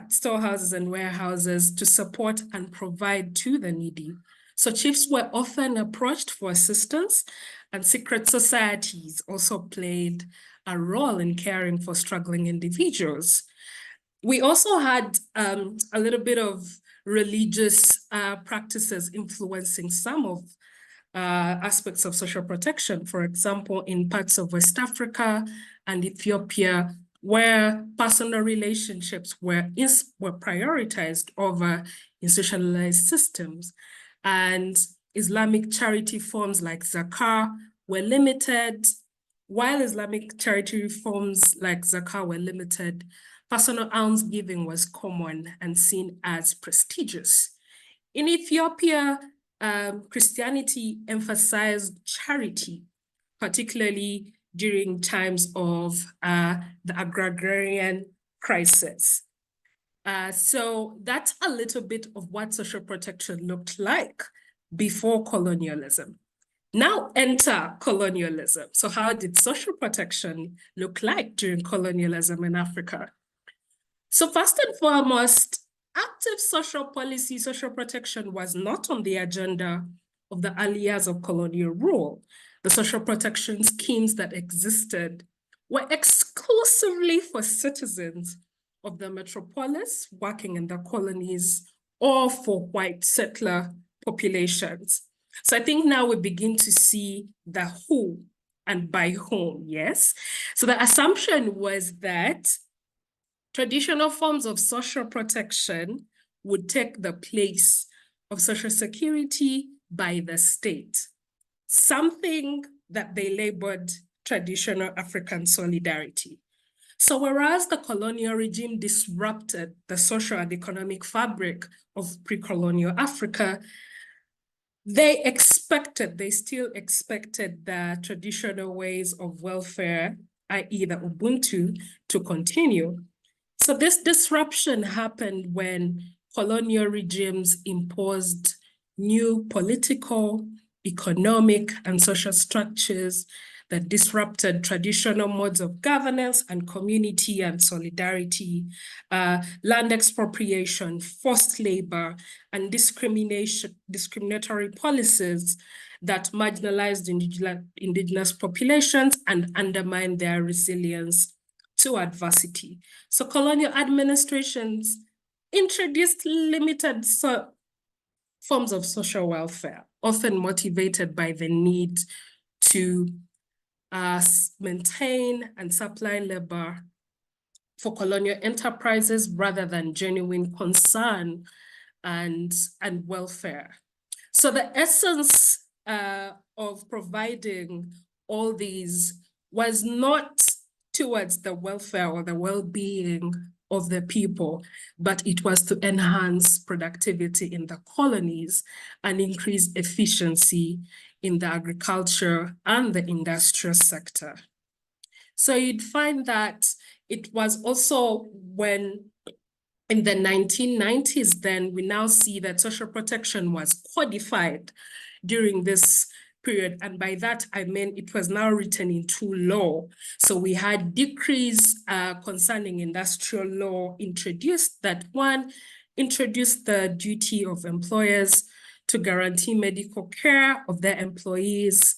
storehouses and warehouses to support and provide to the needy. So chiefs were often approached for assistance, and secret societies also played a role in caring for struggling individuals. We also had a little bit of religious practices influencing some of aspects of social protection. For example, in parts of West Africa and Ethiopia, where personal relationships were prioritized over institutionalized systems, and Islamic charity forms like zakah were limited. While Islamic charity forms like zakah were limited, personal almsgiving was common and seen as prestigious. In Ethiopia, Christianity emphasized charity, particularly during times of the agrarian crisis. So that's a little bit of what social protection looked like before colonialism. Now enter colonialism. So how did social protection look like during colonialism in Africa? So first and foremost, active social policy, social protection was not on the agenda of the early years of colonial rule. The social protection schemes that existed were exclusively for citizens of the metropolis working in the colonies or for white settler populations. So I think now we begin to see the who and by whom, yes? So the assumption was that traditional forms of social protection would take the place of social security by the state, something that they labeled traditional African solidarity. So whereas the colonial regime disrupted the social and economic fabric of pre-colonial Africa, they still expected the traditional ways of welfare, i.e. the Ubuntu, to continue. So this disruption happened when colonial regimes imposed new political, economic, and social structures that disrupted traditional modes of governance and community and solidarity, land expropriation, forced labor, and discriminatory policies that marginalized indigenous populations and undermined their resilience to adversity. So colonial administrations introduced limited forms of social welfare, often motivated by the need to maintain and supply labor for colonial enterprises rather than genuine concern and welfare. So the essence of providing all these was not towards the welfare or the well-being of the people, but it was to enhance productivity in the colonies and increase efficiency in the agriculture and the industrial sector. So you'd find that it was also when in the 1990s, then we now see that social protection was codified during this period. And by that, I mean it was now written into law. So we had decrees concerning industrial law introduced that one introduced the duty of employers to guarantee medical care of their employees,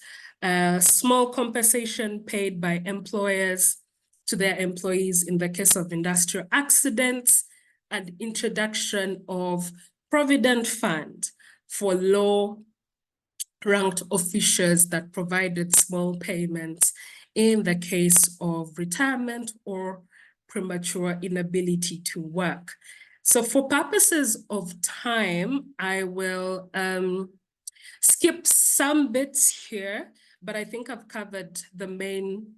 small compensation paid by employers to their employees in the case of industrial accidents, and introduction of Provident Fund for low-ranked officials that provided small payments in the case of retirement or premature inability to work. So for purposes of time, I will skip some bits here, but I think I've covered the main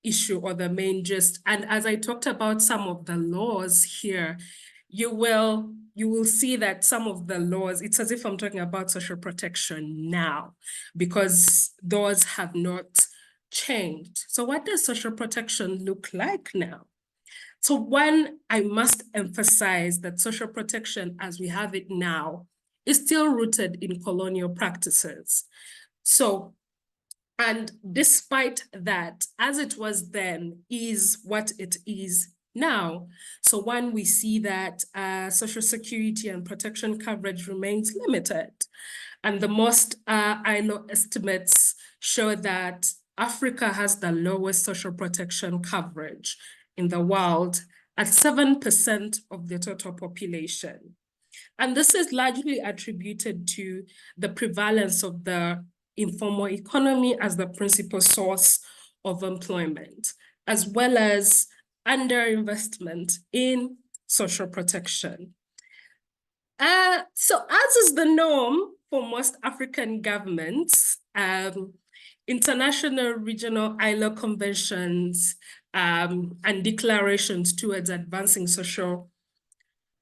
issue or the main gist. And as I talked about some of the laws here, you will see that some of the laws, it's as if I'm talking about social protection now, because those have not changed. So what does social protection look like now? So one, I must emphasize that social protection as we have it now is still rooted in colonial practices. So, and despite that, as it was then, is what it is now. So one, we see that social security and protection coverage remains limited. And the most ILO estimates show that Africa has the lowest social protection coverage in the world at 7% of the total population. And this is largely attributed to the prevalence of the informal economy as the principal source of employment, as well as underinvestment in social protection. So as is the norm for most African governments, international regional ILO conventions and declarations towards advancing social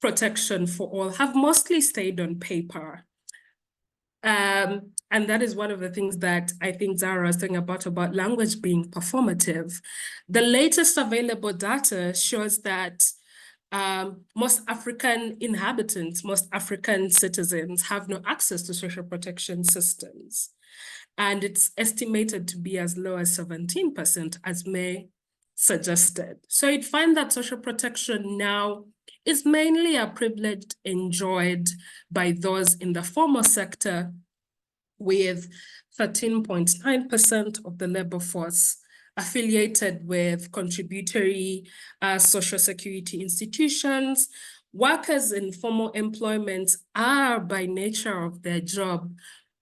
protection for all have mostly stayed on paper. And that is one of the things that I think Zara was saying about language being performative. The latest available data shows that most African inhabitants, most African citizens have no access to social protection systems. And it's estimated to be as low as 17%, as May suggested. So you'd find that social protection now is mainly a privilege enjoyed by those in the formal sector, with 13.9% of the labor force affiliated with contributory social security institutions. Workers in formal employment are, by nature of their job,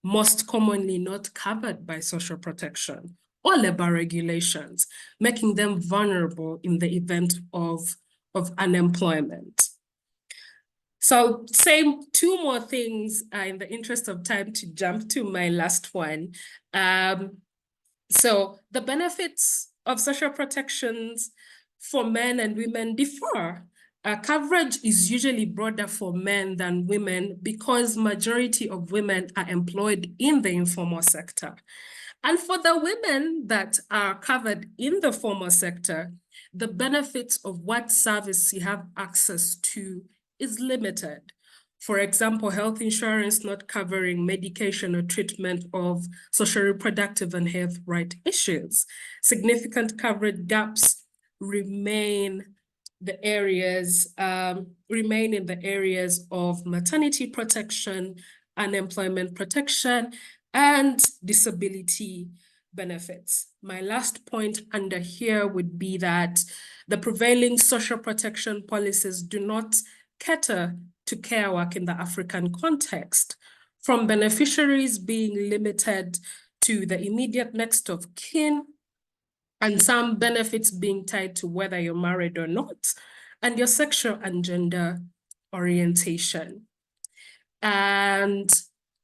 most commonly not covered by social protection or labor regulations, making them vulnerable in the event of unemployment. So say two more things in the interest of time to jump to my last one. So the benefits of social protections for men and women differ. Coverage is usually broader for men than women because majority of women are employed in the informal sector. And for the women that are covered in the formal sector, the benefits of what service you have access to is limited. For example, health insurance not covering medication or treatment of social reproductive and health right issues. Significant coverage gaps remain in the areas of maternity protection, unemployment protection, and disability benefits. My last point under here would be that the prevailing social protection policies do not cater to care work in the African context, from beneficiaries being limited to the immediate next of kin, and some benefits being tied to whether you're married or not, and your sexual and gender orientation. And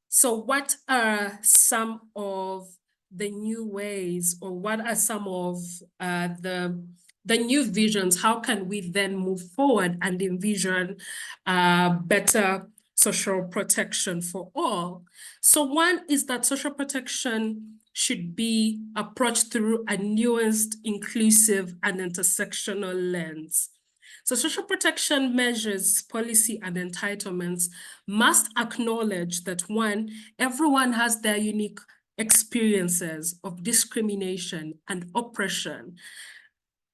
so what are some of the new ways, or what are some of the new visions? How can we then move forward and envision better social protection for all? So one is that social protection should be approached through a nuanced, inclusive, and intersectional lens. So social protection measures, policy, and entitlements must acknowledge that one, everyone has their unique experiences of discrimination and oppression,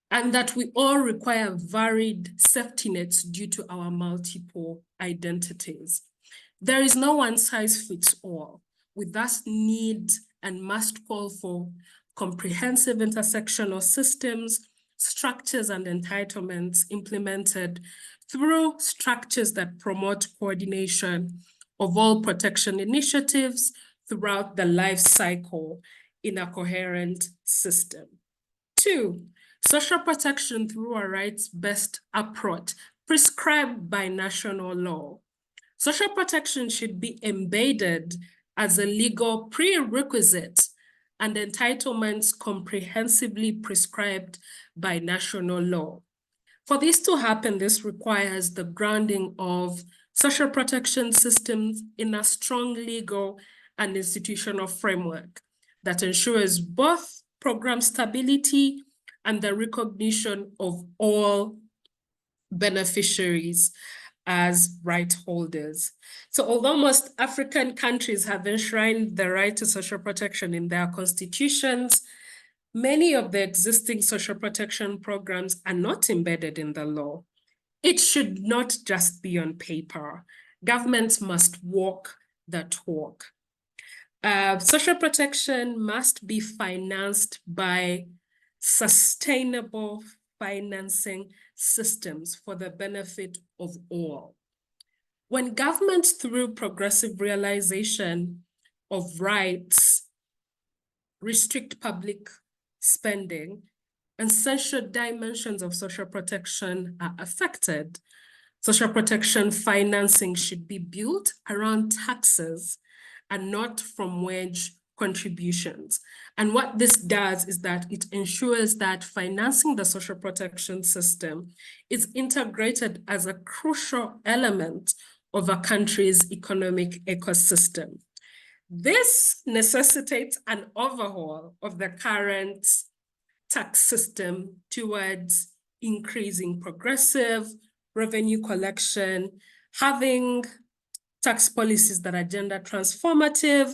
and that we all require varied safety nets due to our multiple identities. There is no one size fits all. We thus need and must call for comprehensive intersectional systems, structures, and entitlements implemented through structures that promote coordination of all protection initiatives throughout the life cycle in a coherent system. Two, social protection through a rights-based approach prescribed by national law. Social protection should be embedded as a legal prerequisite and entitlements comprehensively prescribed by national law. For this to happen, this requires the grounding of social protection systems in a strong legal and institutional framework that ensures both program stability and the recognition of all beneficiaries as right holders. So although most African countries have enshrined the right to social protection in their constitutions, many of the existing social protection programs are not embedded in the law. It should not just be on paper. Governments must walk the talk. Social protection must be financed by sustainable financing systems for the benefit of all. When governments, through progressive realization of rights, restrict public spending, essential dimensions of social protection are affected. Social protection financing should be built around taxes and not from wage contributions. And what this does is that it ensures that financing the social protection system is integrated as a crucial element of a country's economic ecosystem. This necessitates an overhaul of the current tax system towards increasing progressive revenue collection, having tax policies that are gender transformative,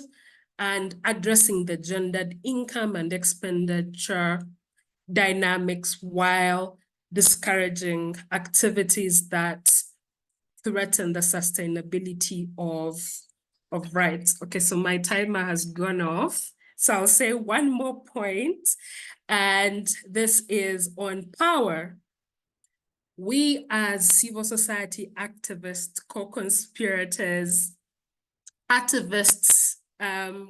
and addressing the gendered income and expenditure dynamics while discouraging activities that threaten the sustainability of rights. Okay, so my timer has gone off. So I'll say one more point, and this is on power. We as civil society activists, co-conspirators, activists,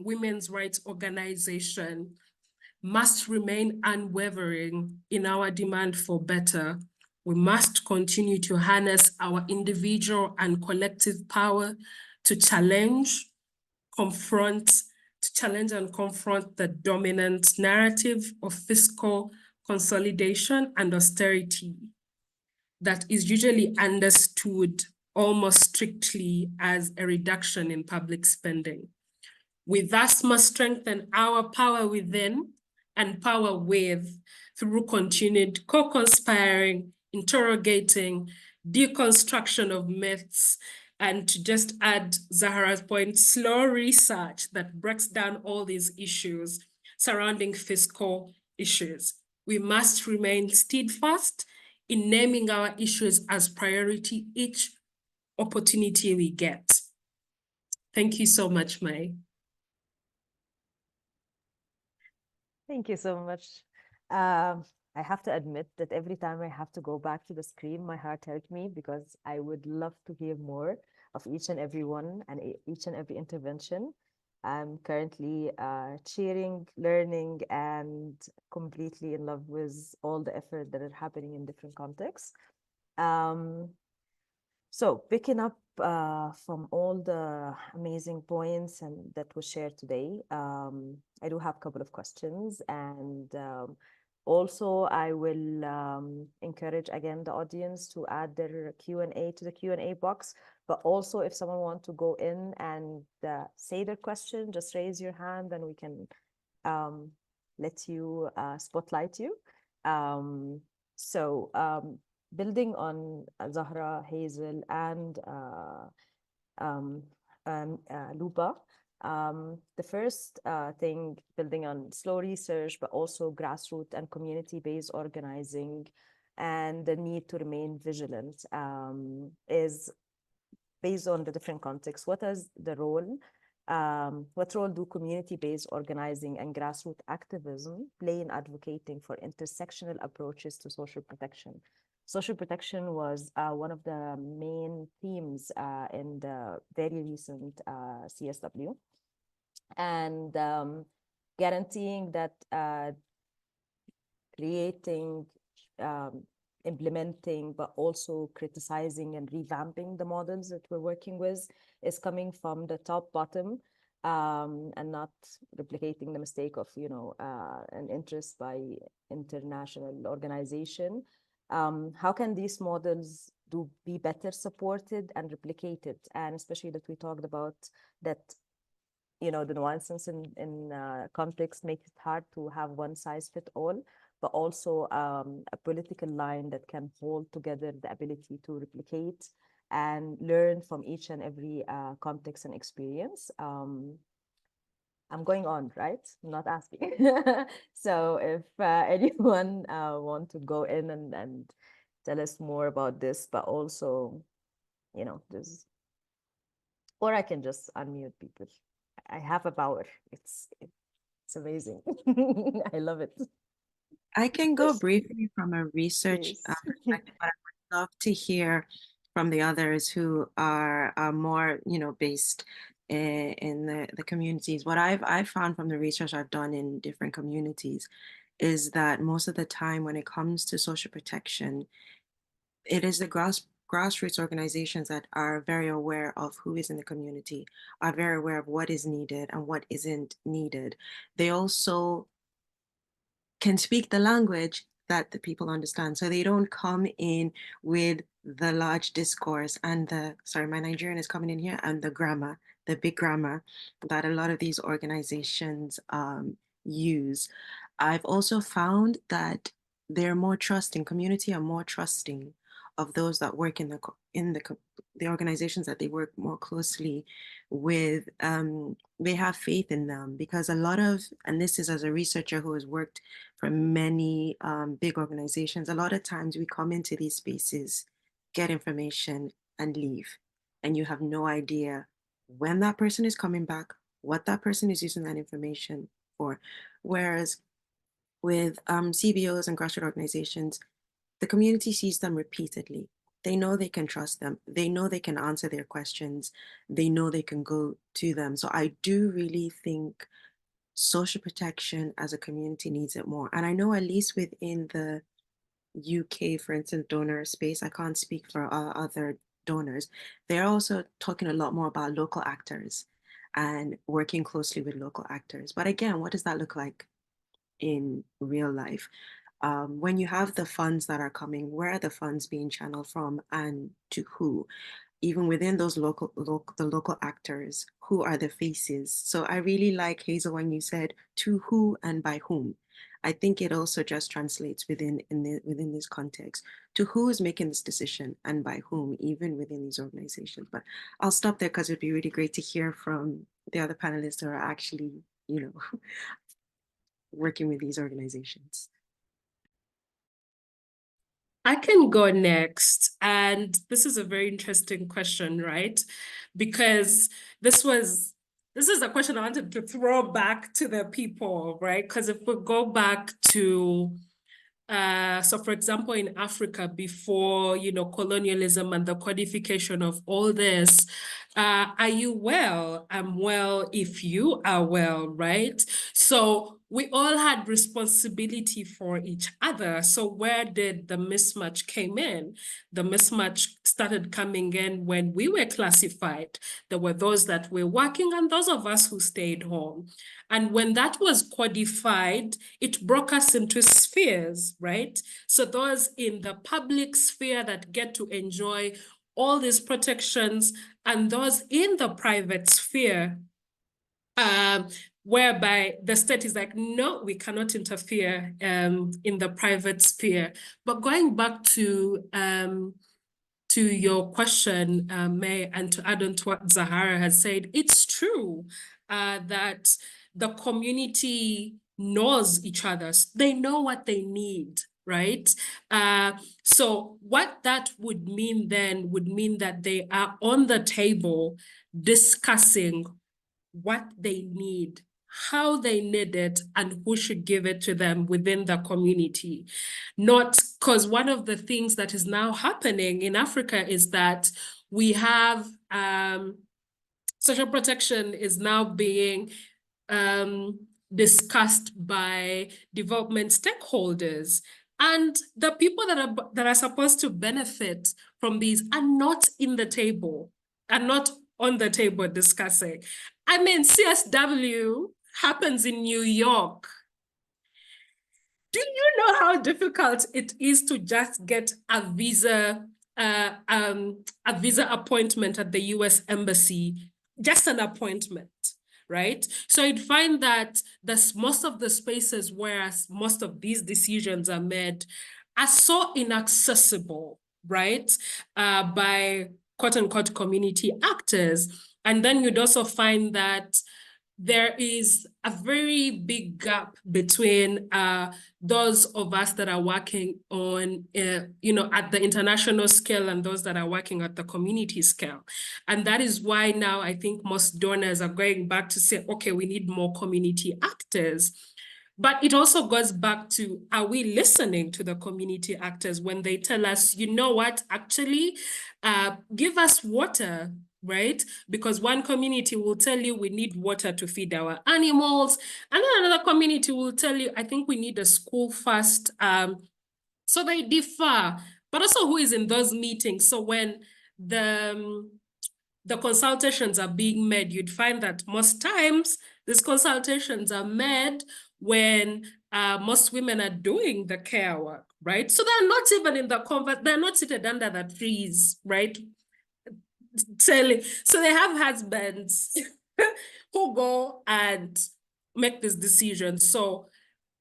women's rights organization must remain unwavering in our demand for better. We must continue to harness our individual and collective power to challenge and confront the dominant narrative of fiscal consolidation and austerity that is usually understood almost strictly as a reduction in public spending. We thus must strengthen our power within and power with through continued co-conspiring, interrogating, deconstruction of myths, and to just add Zahara's point, slow research that breaks down all these issues surrounding fiscal issues. We must remain steadfast in naming our issues as priority each opportunity we get. Thank you so much, Mai. Thank you so much. I have to admit that every time I have to go back to the screen, my heart hurt me because I would love to hear more of each and every one and each and every intervention. I'm currently cheering, learning, and completely in love with all the effort that are happening in different contexts. So picking up from all the amazing points and that was shared today, I do have a couple of questions, and also I will encourage again the audience to add their Q&A to the Q&A box, but also if someone wants to go in and say their question, just raise your hand and we can let you spotlight you. Building on Zahra, Hazel, and Luba, the first thing, building on slow research, but also grassroots and community-based organizing, and the need to remain vigilant, is based on the different contexts. What is the role? What role do community-based organizing and grassroots activism play in advocating for intersectional approaches to social protection? Social protection was one of the main themes in the very recent CSW, and guaranteeing that creating, implementing, but also criticizing and revamping the models that we're working with is coming from the top bottom, and not replicating the mistake of, an interest by international organization. How can these models be better supported and replicated? And especially that we talked about that, the nuances in conflicts make it hard to have one size fit all, but also a political line that can hold together the ability to replicate and learn from each and every context and experience. I'm going on, right? I'm not asking. So if anyone want to go in and tell us more about this, but also, just, or I can just unmute people. I have a power. It's amazing. I love it. I can go briefly from a research Please. perspective, but I would love to hear from the others who are more, based in the communities. What I've found from the research I've done in different communities is that most of the time when it comes to social protection, it is the grassroots organizations that are very aware of who is in the community, are very aware of what is needed and what isn't needed. They also can speak the language that the people understand. So they don't come in with the large discourse and sorry, my Nigerian is coming in here, and the grammar, the big grammar that a lot of these organizations use. I've also found that they're more trusting, community are more trusting of those that work in the organizations that they work more closely with. They have faith in them because a lot of, and this is as a researcher who has worked for many big organizations, a lot of times we come into these spaces, get information and leave, and you have no idea when that person is coming back, what that person is using that information for. Whereas with CBOs and grassroots organizations, the community sees them repeatedly. They know they can trust them. They know they can answer their questions. They know they can go to them. So I do really think social protection as a community needs it more. And I know at least within the UK, for instance, donor space, I can't speak for other donors, they're also talking a lot more about local actors and working closely with local actors. But again, what does that look like in real life? When you have the funds that are coming, where are the funds being channeled from and to who? Even within those the local actors, who are the faces? So I really like, Hazel, when you said to who and by whom. I think it also just translates within this context to who is making this decision and by whom, even within these organizations. But I'll stop there because it'd be really great to hear from the other panelists who are actually, working with these organizations. I can go next. And this is a very interesting question, right? Because this is a question I wanted to throw back to the people, right? Because if we go back to So for example, in Africa, before, colonialism and the codification of all this, are you well? I'm well if you are well, right? So we all had responsibility for each other. So where did the mismatch came in? The mismatch started coming in when we were classified. There were those that were working and those of us who stayed home. And when that was codified, it broke us into spheres, right? So those in the public sphere that get to enjoy all these protections, and those in the private sphere, whereby the state is like, no, we cannot interfere in the private sphere. But going back to your question, May, and to add on to what Zahara has said, it's true that the community knows each other. They know what they need, right? So what that would mean then would mean that they are on the table discussing what they need, how they need it, and who should give it to them within the community. Not because one of the things that is now happening in Africa is that we have social protection is now being discussed by development stakeholders. And the people that are supposed to benefit from these are not in the table, are not on the table discussing. I mean, CSW happens in New York. Do you know how difficult it is to just get a visa appointment at the US Embassy? Just an appointment, right? So you'd find that most of the spaces where most of these decisions are made are so inaccessible, right? By quote unquote community actors. And then you'd also find that there is a very big gap between those of us that are working on, at the international scale and those that are working at the community scale. And that is why now I think most donors are going back to say, okay, we need more community actors. But it also goes back to, are we listening to the community actors when they tell us, you know what, actually, give us water, right? Because one community will tell you we need water to feed our animals. And then another community will tell you, I think we need a school first. So they differ, but also who is in those meetings. So when the consultations are being made, you'd find that most times these consultations are made when most women are doing the care work, right? So they're not even in the they're not seated under the trees, right? So they have husbands who go and make this decision. So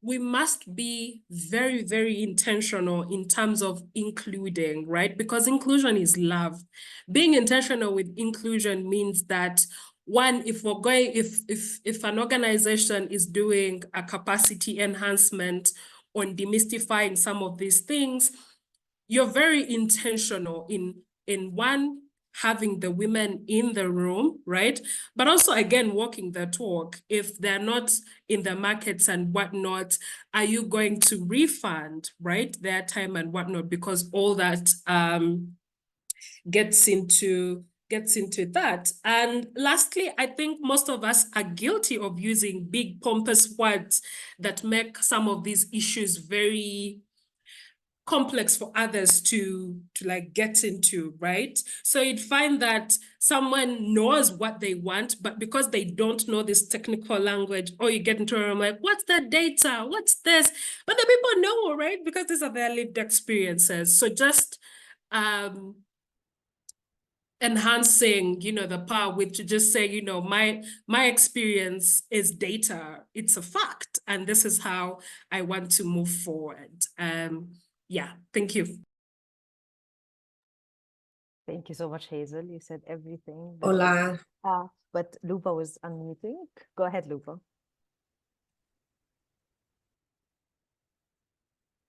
we must be very, very intentional in terms of including, right? Because inclusion is love. Being intentional with inclusion means that one, if we're going, if an organization is doing a capacity enhancement on demystifying some of these things, you're very intentional in one, having the women in the room, right? But also, again, walking the talk. If they're not in the markets and whatnot, are you going to refund, right, their time and whatnot? Because all that gets into that. And lastly, I think most of us are guilty of using big pompous words that make some of these issues very complex for others to like get into, right? So you'd find that someone knows what they want, but because they don't know this technical language, or you get into a room like, what's the data? What's this? But the people know, right? Because these are their lived experiences. So just enhancing, the power with to just say, my experience is data. It's a fact. And this is how I want to move forward. Yeah, thank you. Thank you so much, Hazel. You said everything. Hola. But Lupa was unmuting. Go ahead, Lupa.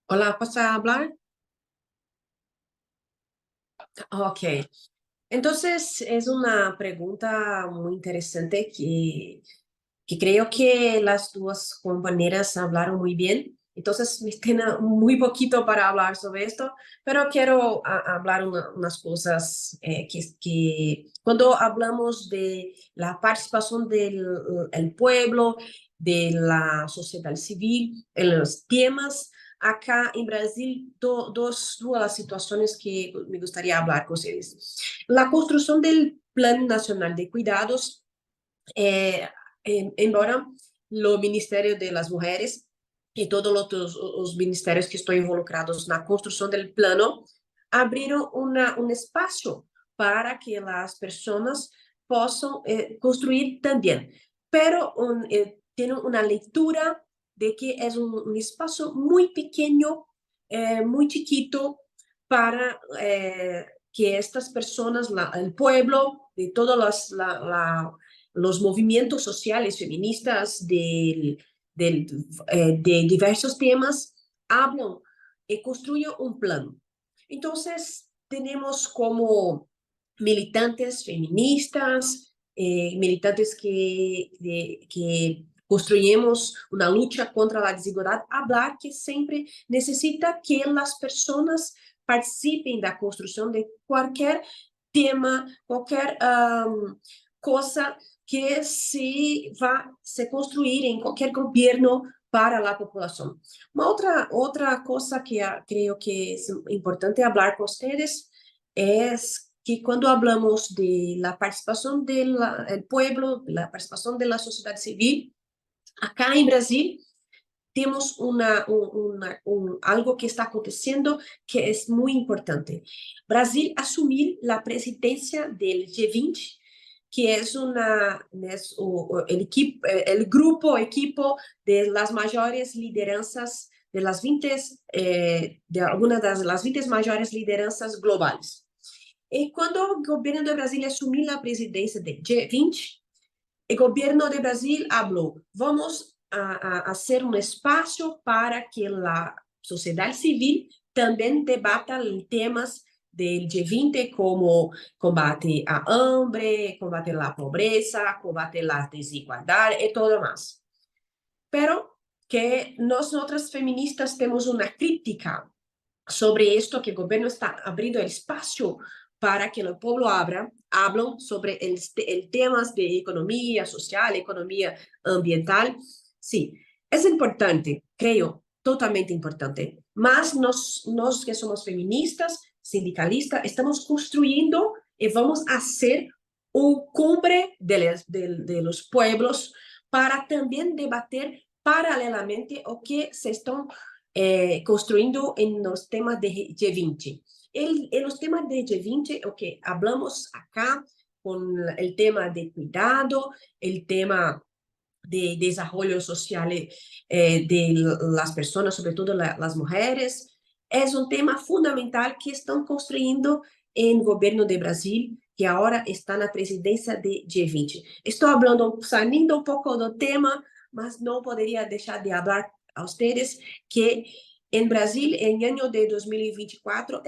Hola, ¿puedo hablar? Ok. Entonces, es una pregunta muy interesante que creo que las dos compañeras hablaron muy bien. Entonces, me queda muy poquito para hablar sobre esto, pero quiero hablar unas cosas que cuando hablamos de la participación del el pueblo, de la sociedad civil, en los temas, acá en Brasil, dos las situaciones que me gustaría hablar con ustedes. La construcción del Plan Nacional de Cuidados, embora lo Ministerio de las Mujeres y todos los ministerios que están involucrados en la construcción del plano, abrieron un espacio para que las personas puedan construir también, pero tienen una lectura de que es un espacio muy pequeño, muy chiquito, para que estas personas, el pueblo, de todos los movimientos sociales feministas de diversos temas, hablan y construyen un plan. Entonces, tenemos como militantes feministas, militantes que construimos una lucha contra la desigualdad, hablar que siempre necesita que las personas participen de la construcción de cualquier tema, cualquier cosa que se construir en cualquier gobierno para la población. Otra cosa que creo que es importante hablar con ustedes es que cuando hablamos de la participación del pueblo, la participación de la sociedad civil, acá en Brasil tenemos algo que está aconteciendo que es muy importante. Brasil asumir la presidencia del G20, que es el equipo de las mayores lideranzas, de algunas de las 20 mayores lideranzas globales. Y cuando el gobierno de Brasil asumió la presidencia del G20, el gobierno de Brasil habló, vamos a hacer un espacio para que la sociedad civil también debata temas del G20 como combate a hambre, combate a la pobreza, combate a la desigualdad y todo más. Pero que nosotras feministas tenemos una crítica sobre esto, que el gobierno está abriendo el espacio para que el pueblo hablen sobre el temas de economía social, economía ambiental. Sí, es importante, creo, totalmente importante. Más nos que somos feministas, sindicalistas, estamos construyendo y vamos a hacer un cumbre de los pueblos para también debatir paralelamente o que se están construyendo en los temas de G20. En los temas de G20, okay, hablamos acá con el tema de cuidado, el tema de desarrollo social de las personas, sobre todo las mujeres. Es un tema fundamental que están construyendo en el gobierno de Brasil, que ahora está en la presidencia de G20. Estoy hablando, saliendo un poco del tema, mas no podría dejar de hablar a ustedes que en Brasil, en el año de 2024,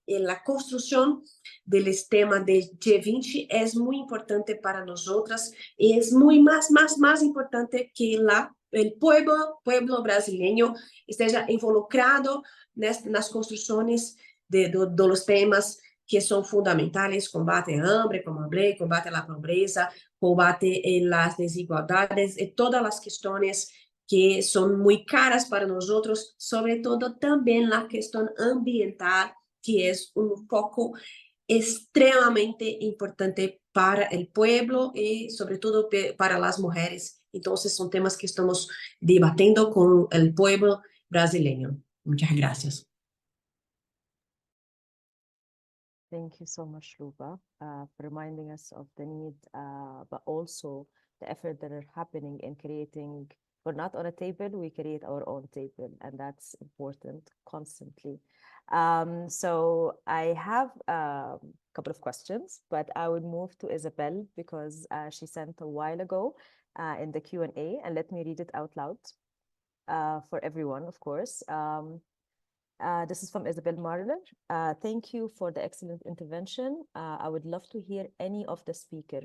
la construcción del tema de G20 es muy importante para nosotras y es muy más importante que el pueblo brasileño esté involucrado en las construcciones de los temas que son fundamentales: combate a hambre, combate a la pobreza, combate a las desigualdades y todas las cuestiones que son muy caras para nosotros, sobre todo también la cuestión ambiental, que es un foco extremadamente importante para el pueblo y sobre todo para las mujeres. Entonces son temas que estamos debatiendo con el pueblo brasileño. Muchas gracias. Thank you so much, Luba, for reminding us of the need, but also the effort that are happening in creating. We're not on a table, we create our own table, and that's important constantly. So I have a couple of questions, but I would move to Isabel because she sent a while ago in the Q&A, and let me read it out loud for everyone, of course. This is from Isabel Marler. Thank you for the excellent intervention. I would love to hear any of the speaker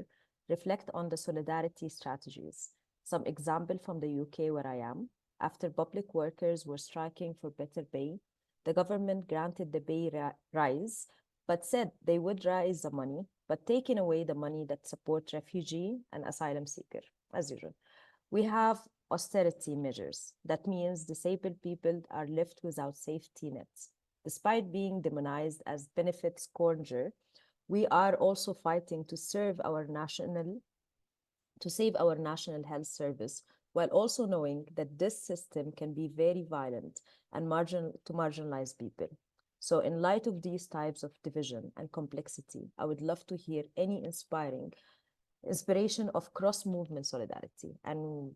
reflect on the solidarity strategies. Some example from the UK where I am. after public workers were striking for better pay, the government granted the pay rise, but said they would raise the money, but taking away the money that support refugee and asylum seeker, as usual. We have austerity measures. That means disabled people are left without safety nets. Despite being demonized as benefit scourger, we are also fighting to save our national health service, while also knowing that this system can be very violent and marginalize people. So in light of these types of division and complexity, I would love to hear any inspiration of cross-movement solidarity. And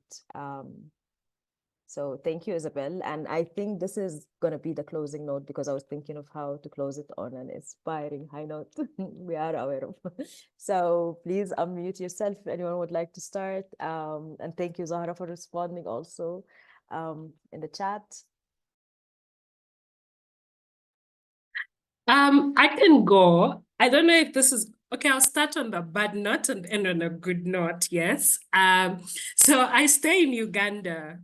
so thank you, Isabel. And I think this is going to be the closing note, because I was thinking of how to close it on an inspiring high note. We are aware of. So please unmute yourself if anyone would like to start. And thank you, Zahra, for responding also in the chat. I can go. I don't know if this is okay. I'll start on the bad note and end on a good note. Yes. So I stay in Uganda,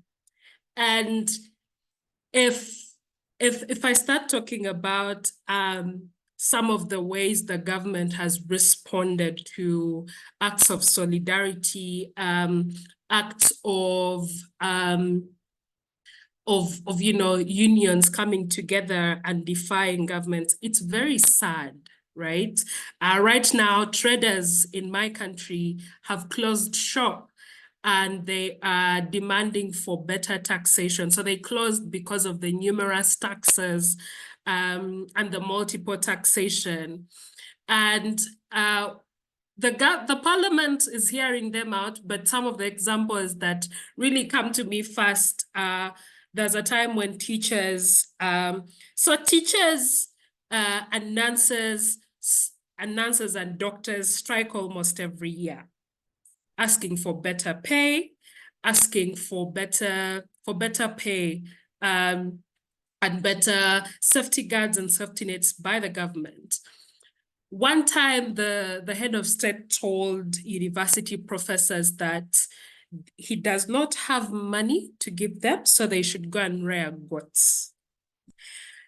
and if I start talking about some of the ways the government has responded to acts of solidarity, acts of unions coming together and defying governments, it's very sad, right? Right now, traders in my country have closed shop and they are demanding for better taxation. So they closed because of the numerous taxes and the multiple taxation. And the parliament is hearing them out, but some of the examples that really come to me first, there's a time when teachers and nurses and doctors strike almost every year, asking for better pay, asking for better pay and better safety guards and safety nets by the government. One time, the head of state told university professors that he does not have money to give them, so they should go and rear goats.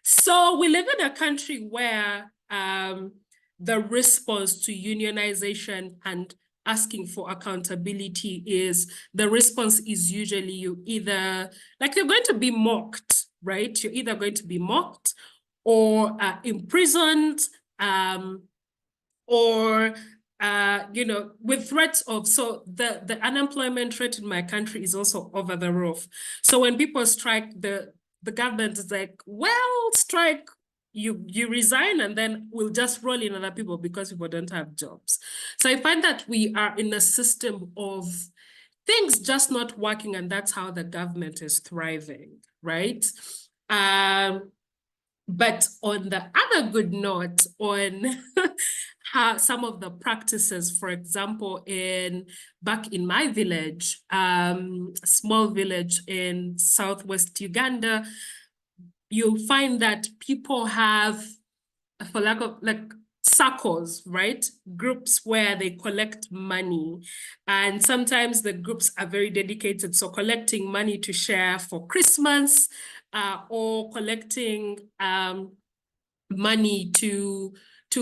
So we live in a country where the response to unionization and asking for accountability is, the response is usually you either, like, you're going to be mocked, right? You're either going to be mocked or imprisoned, or with threats of, so the unemployment rate in my country is also over the roof. So when people strike, the government is like, well, strike, you resign, and then we'll just roll in other people because people don't have jobs. So I find that we are in a system of things just not working, and that's how the government is thriving, right? But on the other good note, on how some of the practices, for example, back in my village, small village in southwest Uganda, you'll find that people have, for lack of, like, circles, right? Groups where they collect money. And sometimes the groups are very dedicated. So collecting money to share for Christmas, or collecting money to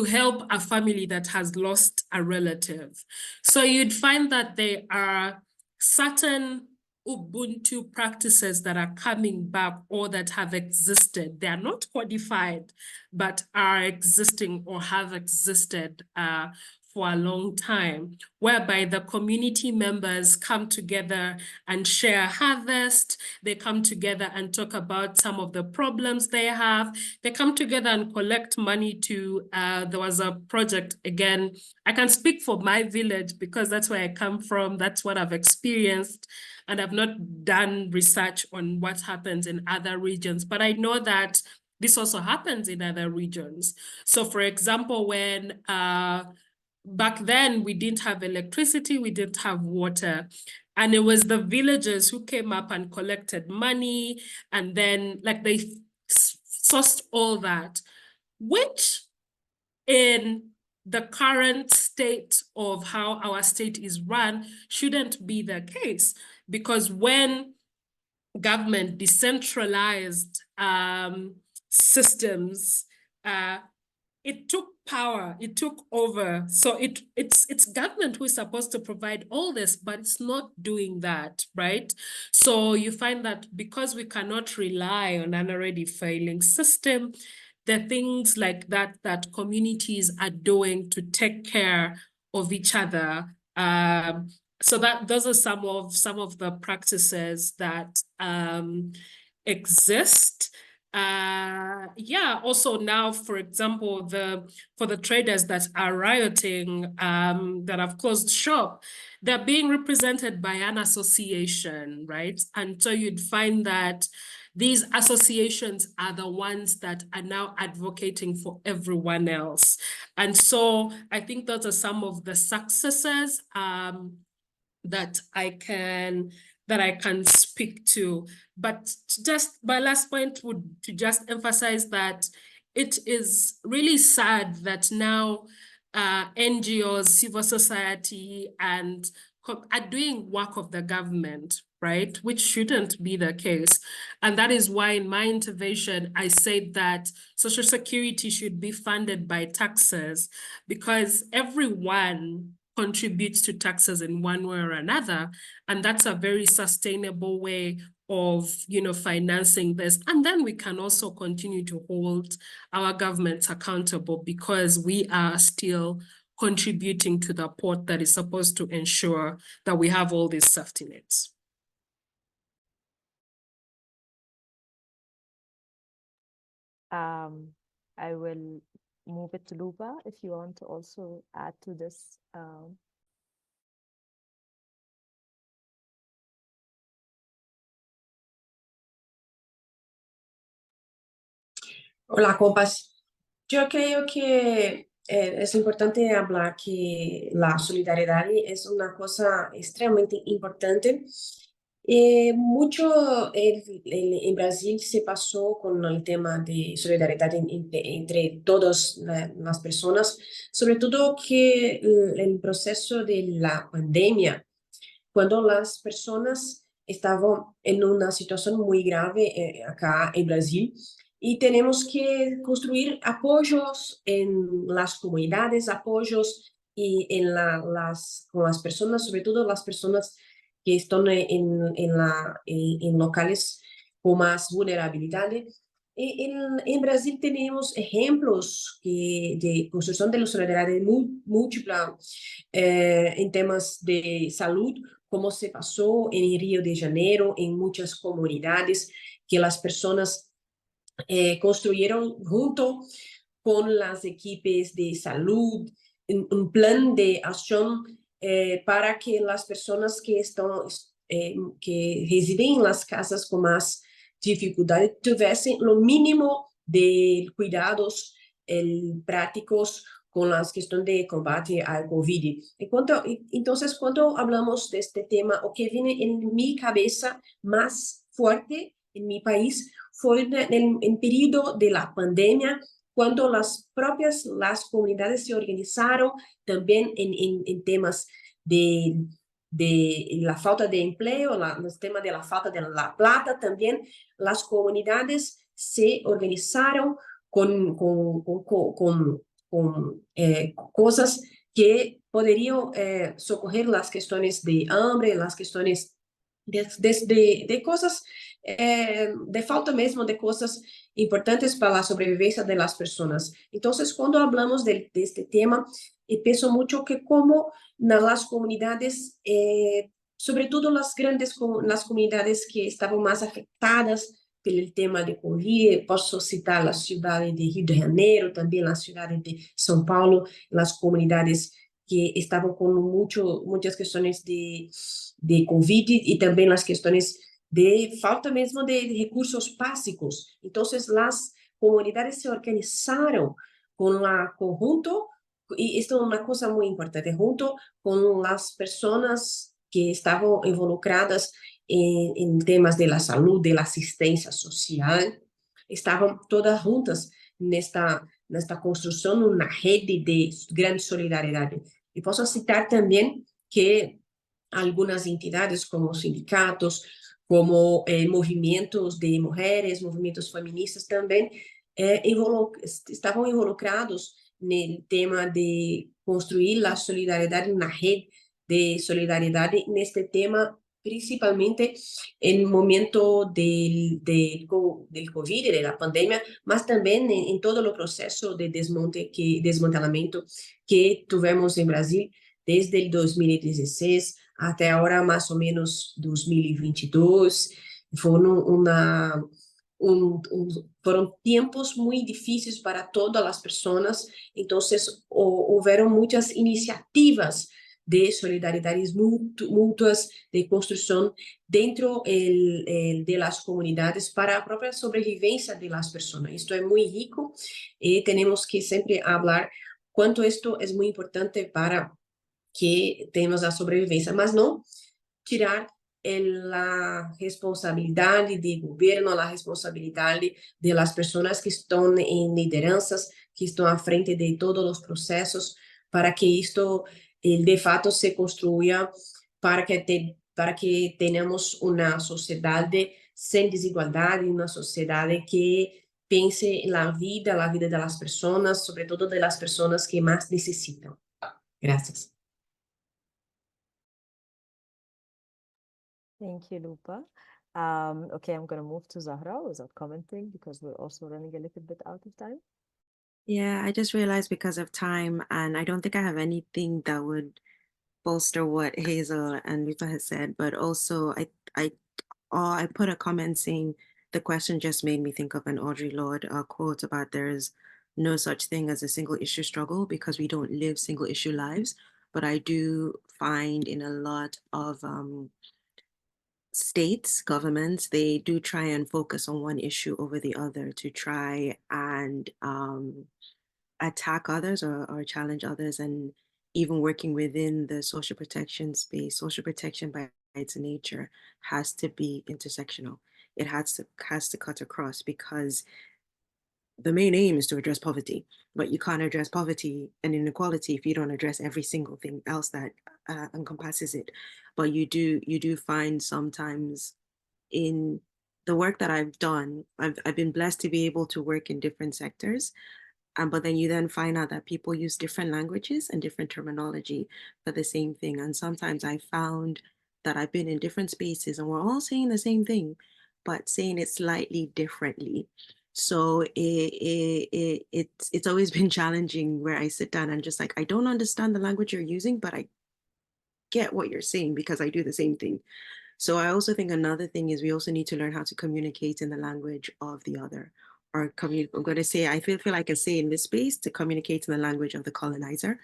help a family that has lost a relative. So you'd find that there are certain Ubuntu practices that are coming back or that have existed. They are not codified, but are existing or have existed for a long time, whereby the community members come together and share harvest. They come together and talk about some of the problems they have. They come together and collect money to, there was a project, again, I can speak for my village because that's where I come from. That's what I've experienced. And I've not done research on what happens in other regions, but I know that this also happens in other regions. So for example, when back then we didn't have electricity, we didn't have water, and it was the villagers who came up and collected money, and then, like, they sourced all that, which in the current state of how our state is run shouldn't be the case, because when government, decentralized systems, it took power, it took over. So it's government who is supposed to provide all this, but it's not doing that, right? So you find that because we cannot rely on an already failing system, the things like that that communities are doing to take care of each other. So that those are some of the practices that exist. Yeah, also now, for example, for the traders that are rioting, that have closed shop, they're being represented by an association, right? And so you'd find that these associations are the ones that are now advocating for everyone else. And so I think those are some of the successes that I can speak to. But just my last point would to just emphasize that it is really sad that now NGOs, civil society, and are doing work of the government, right? Which shouldn't be the case. And that is why in my intervention, I said that Social Security should be funded by taxes, because everyone contributes to taxes in one way or another. And that's a very sustainable way of, financing this. And then we can also continue to hold our governments accountable, because we are still contributing to the pot that is supposed to ensure that we have all these safety nets. I will move it to Luba if you want to also add to this. Hola, compas. Yo creo que es importante hablar que la solidaridad es una cosa extremadamente importante. Mucho en Brasil se pasó con el tema de solidaridad entre todas las personas, sobre todo que el proceso de la pandemia, cuando las personas estaban en una situación muy grave acá en Brasil, y tenemos que construir apoyos en las comunidades, apoyos y con las personas, sobre todo las personas que están en locales con más vulnerabilidad. En Brasil tenemos ejemplos de construcción de la solidaridad múltipla en temas de salud, como se pasó en Río de Janeiro, en muchas comunidades, que las personas construyeron junto con las equipos de salud un plan de acción para que las personas que residen en las casas con más dificultad tuviesen lo mínimo de cuidados prácticos con las cuestiones de combate al COVID. Entonces, cuando hablamos de este tema, lo que viene en mi cabeza más fuerte en mi país fue en el periodo de la pandemia, cuando las comunidades se organizaron también en temas de la falta de empleo, los temas de la falta de la plata, también las comunidades se organizaron con cosas que podrían socorrer las cuestiones de hambre, las cuestiones de cosas, de falta mesmo de cosas importantes para la sobrevivencia de las personas. Entonces, cuando hablamos de este tema, pienso mucho que como las comunidades, sobre todo las comunidades que estaban más afectadas pelo tema de COVID, posso citar a cidade de Rio de Janeiro, também a cidade de São Paulo, as comunidades que estavam com muitas questões de COVID e também as questões de falta mesmo de recursos básicos. Então, as comunidades se organizaram junto, e isto é uma coisa muito importante, junto com as pessoas que estavam involucradas en temas de la salud, de la asistencia social, estaban todas juntas en esta construcción, una red de gran solidaridad. Y puedo citar también que algunas entidades como sindicatos, como movimentos de mulheres, movimentos feministas também estavam involucrados no tema de construir a solidariedade na rede de solidariedade, neste tema principalmente no momento del Covid, de la pandemia, mas também em todo o processo de desmantelamento que tivemos em Brasil desde 2016 até agora, mais ou menos 2022. Foram foram tempos muito difíceis para todas as pessoas, então houveram muitas iniciativas de solidariedades mútuas, de construção dentro de las comunidades para a própria sobrevivência de las pessoas. Isto é muito rico e temos que sempre falar quanto isto é muito importante para que tenhamos a sobrevivência, mas não tirar a responsabilidade do governo, a responsabilidade de las pessoas que estão em lideranças, que estão à frente de todos os processos, para que isto de fato se construya, para que tenhamos uma sociedade sem desigualdade, uma sociedade que pense na vida, das pessoas, sobretudo das pessoas que mais necessitam. Graças. Thank you, Lupa. Okay, I'm going to move to Zahra without commenting because we're also running a little bit out of time. Yeah, I just realized because of time, and I don't think I have anything that would bolster what Hazel and Lupa has said, but also I put a comment saying the question just made me think of an Audre Lorde quote about there's no such thing as a single issue struggle because we don't live single issue lives. But I do find in a lot of states, governments, they do try and focus on one issue over the other to try and attack others or challenge others. And even working within the social protection space, social protection by its nature has to be intersectional. It has to cut across because the main aim is to address poverty, but you can't address poverty and inequality if you don't address every single thing else that encompasses it. But you do find sometimes in the work that I've done, I've been blessed to be able to work in different sectors. But then you then find out that people use different languages and different terminology for the same thing. And sometimes I found that I've been in different spaces and we're all saying the same thing, but saying it slightly differently. So it's always been challenging where I sit down and just like, I don't understand the language you're using, but I get what you're saying because I do the same thing. So I also think another thing is we also need to learn how to communicate in the language of the other. Or I'm going to say, I feel like I say in this space to communicate in the language of the colonizer,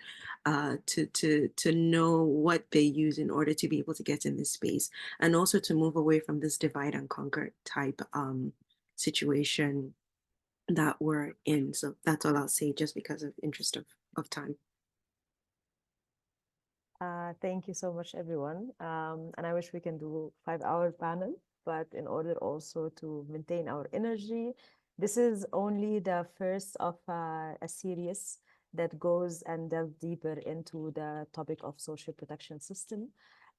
to know what they use in order to be able to get in this space, and also to move away from this divide and conquer type situation that we're in. So that's all I'll say, just because of interest of time. Thank you so much, everyone. And I wish we can do 5-hour panel, but in order also to maintain our energy, this is only the first of a series that goes and delves deeper into the topic of social protection system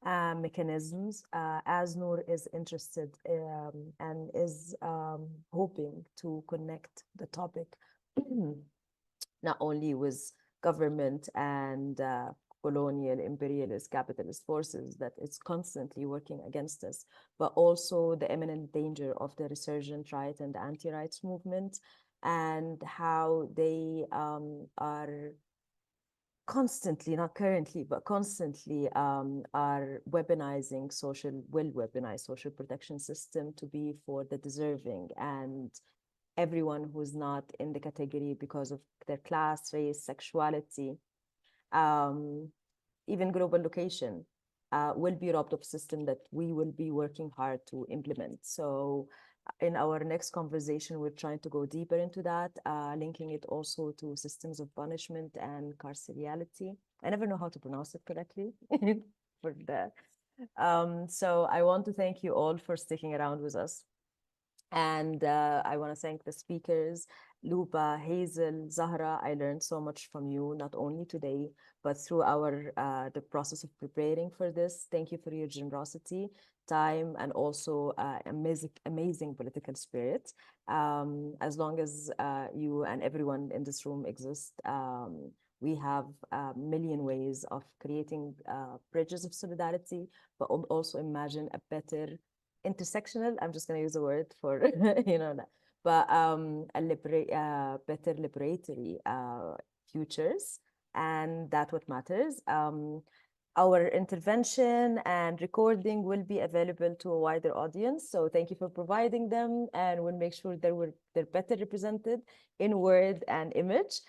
mechanisms, as Noor is interested and is hoping to connect the topic not only with government and colonial, imperialist, capitalist forces that it's constantly working against us, but also the imminent danger of the resurgent right and anti-rights movement, and how they are constantly, not currently, but constantly are will weaponize social protection system to be for the deserving and everyone who's not in the category because of their class, race, sexuality, even global location, will be robbed of a system that we will be working hard to implement. So in our next conversation, we're trying to go deeper into that, linking it also to systems of punishment and carcerality. I never know how to pronounce it correctly. So I want to thank you all for sticking around with us. And I want to thank the speakers, Luba, Hazel, Zahra. I learned so much from you, not only today, but through the process of preparing for this. Thank you for your generosity, time, and also amazing political spirit. As long as you and everyone in this room exist, we have a million ways of creating bridges of solidarity, but also imagine a better intersectional, I'm just going to use a word for, but better liberatory futures. And that's what matters. Our intervention and recording will be available to a wider audience. So thank you for providing them, and we'll make sure they're better represented in word and image.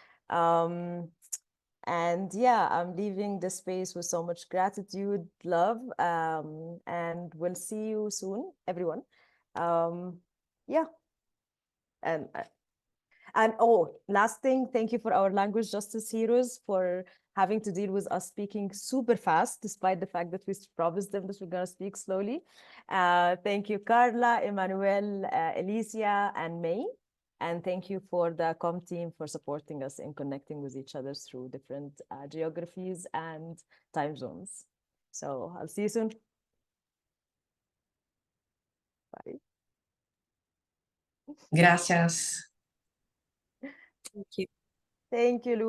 And yeah, I'm leaving the space with so much gratitude, love, and we'll see you soon, everyone. Yeah, and oh, last thing, thank you for our language justice heroes for having to deal with us speaking super fast, despite the fact that we promised them that we're going to speak slowly. Thank you, Carla, Emmanuel, Alicia, and May. And thank you for the COM team for supporting us in connecting with each other through different geographies and time zones. So I'll see you soon. Bye. Gracias. Thank you. Thank you, Lu.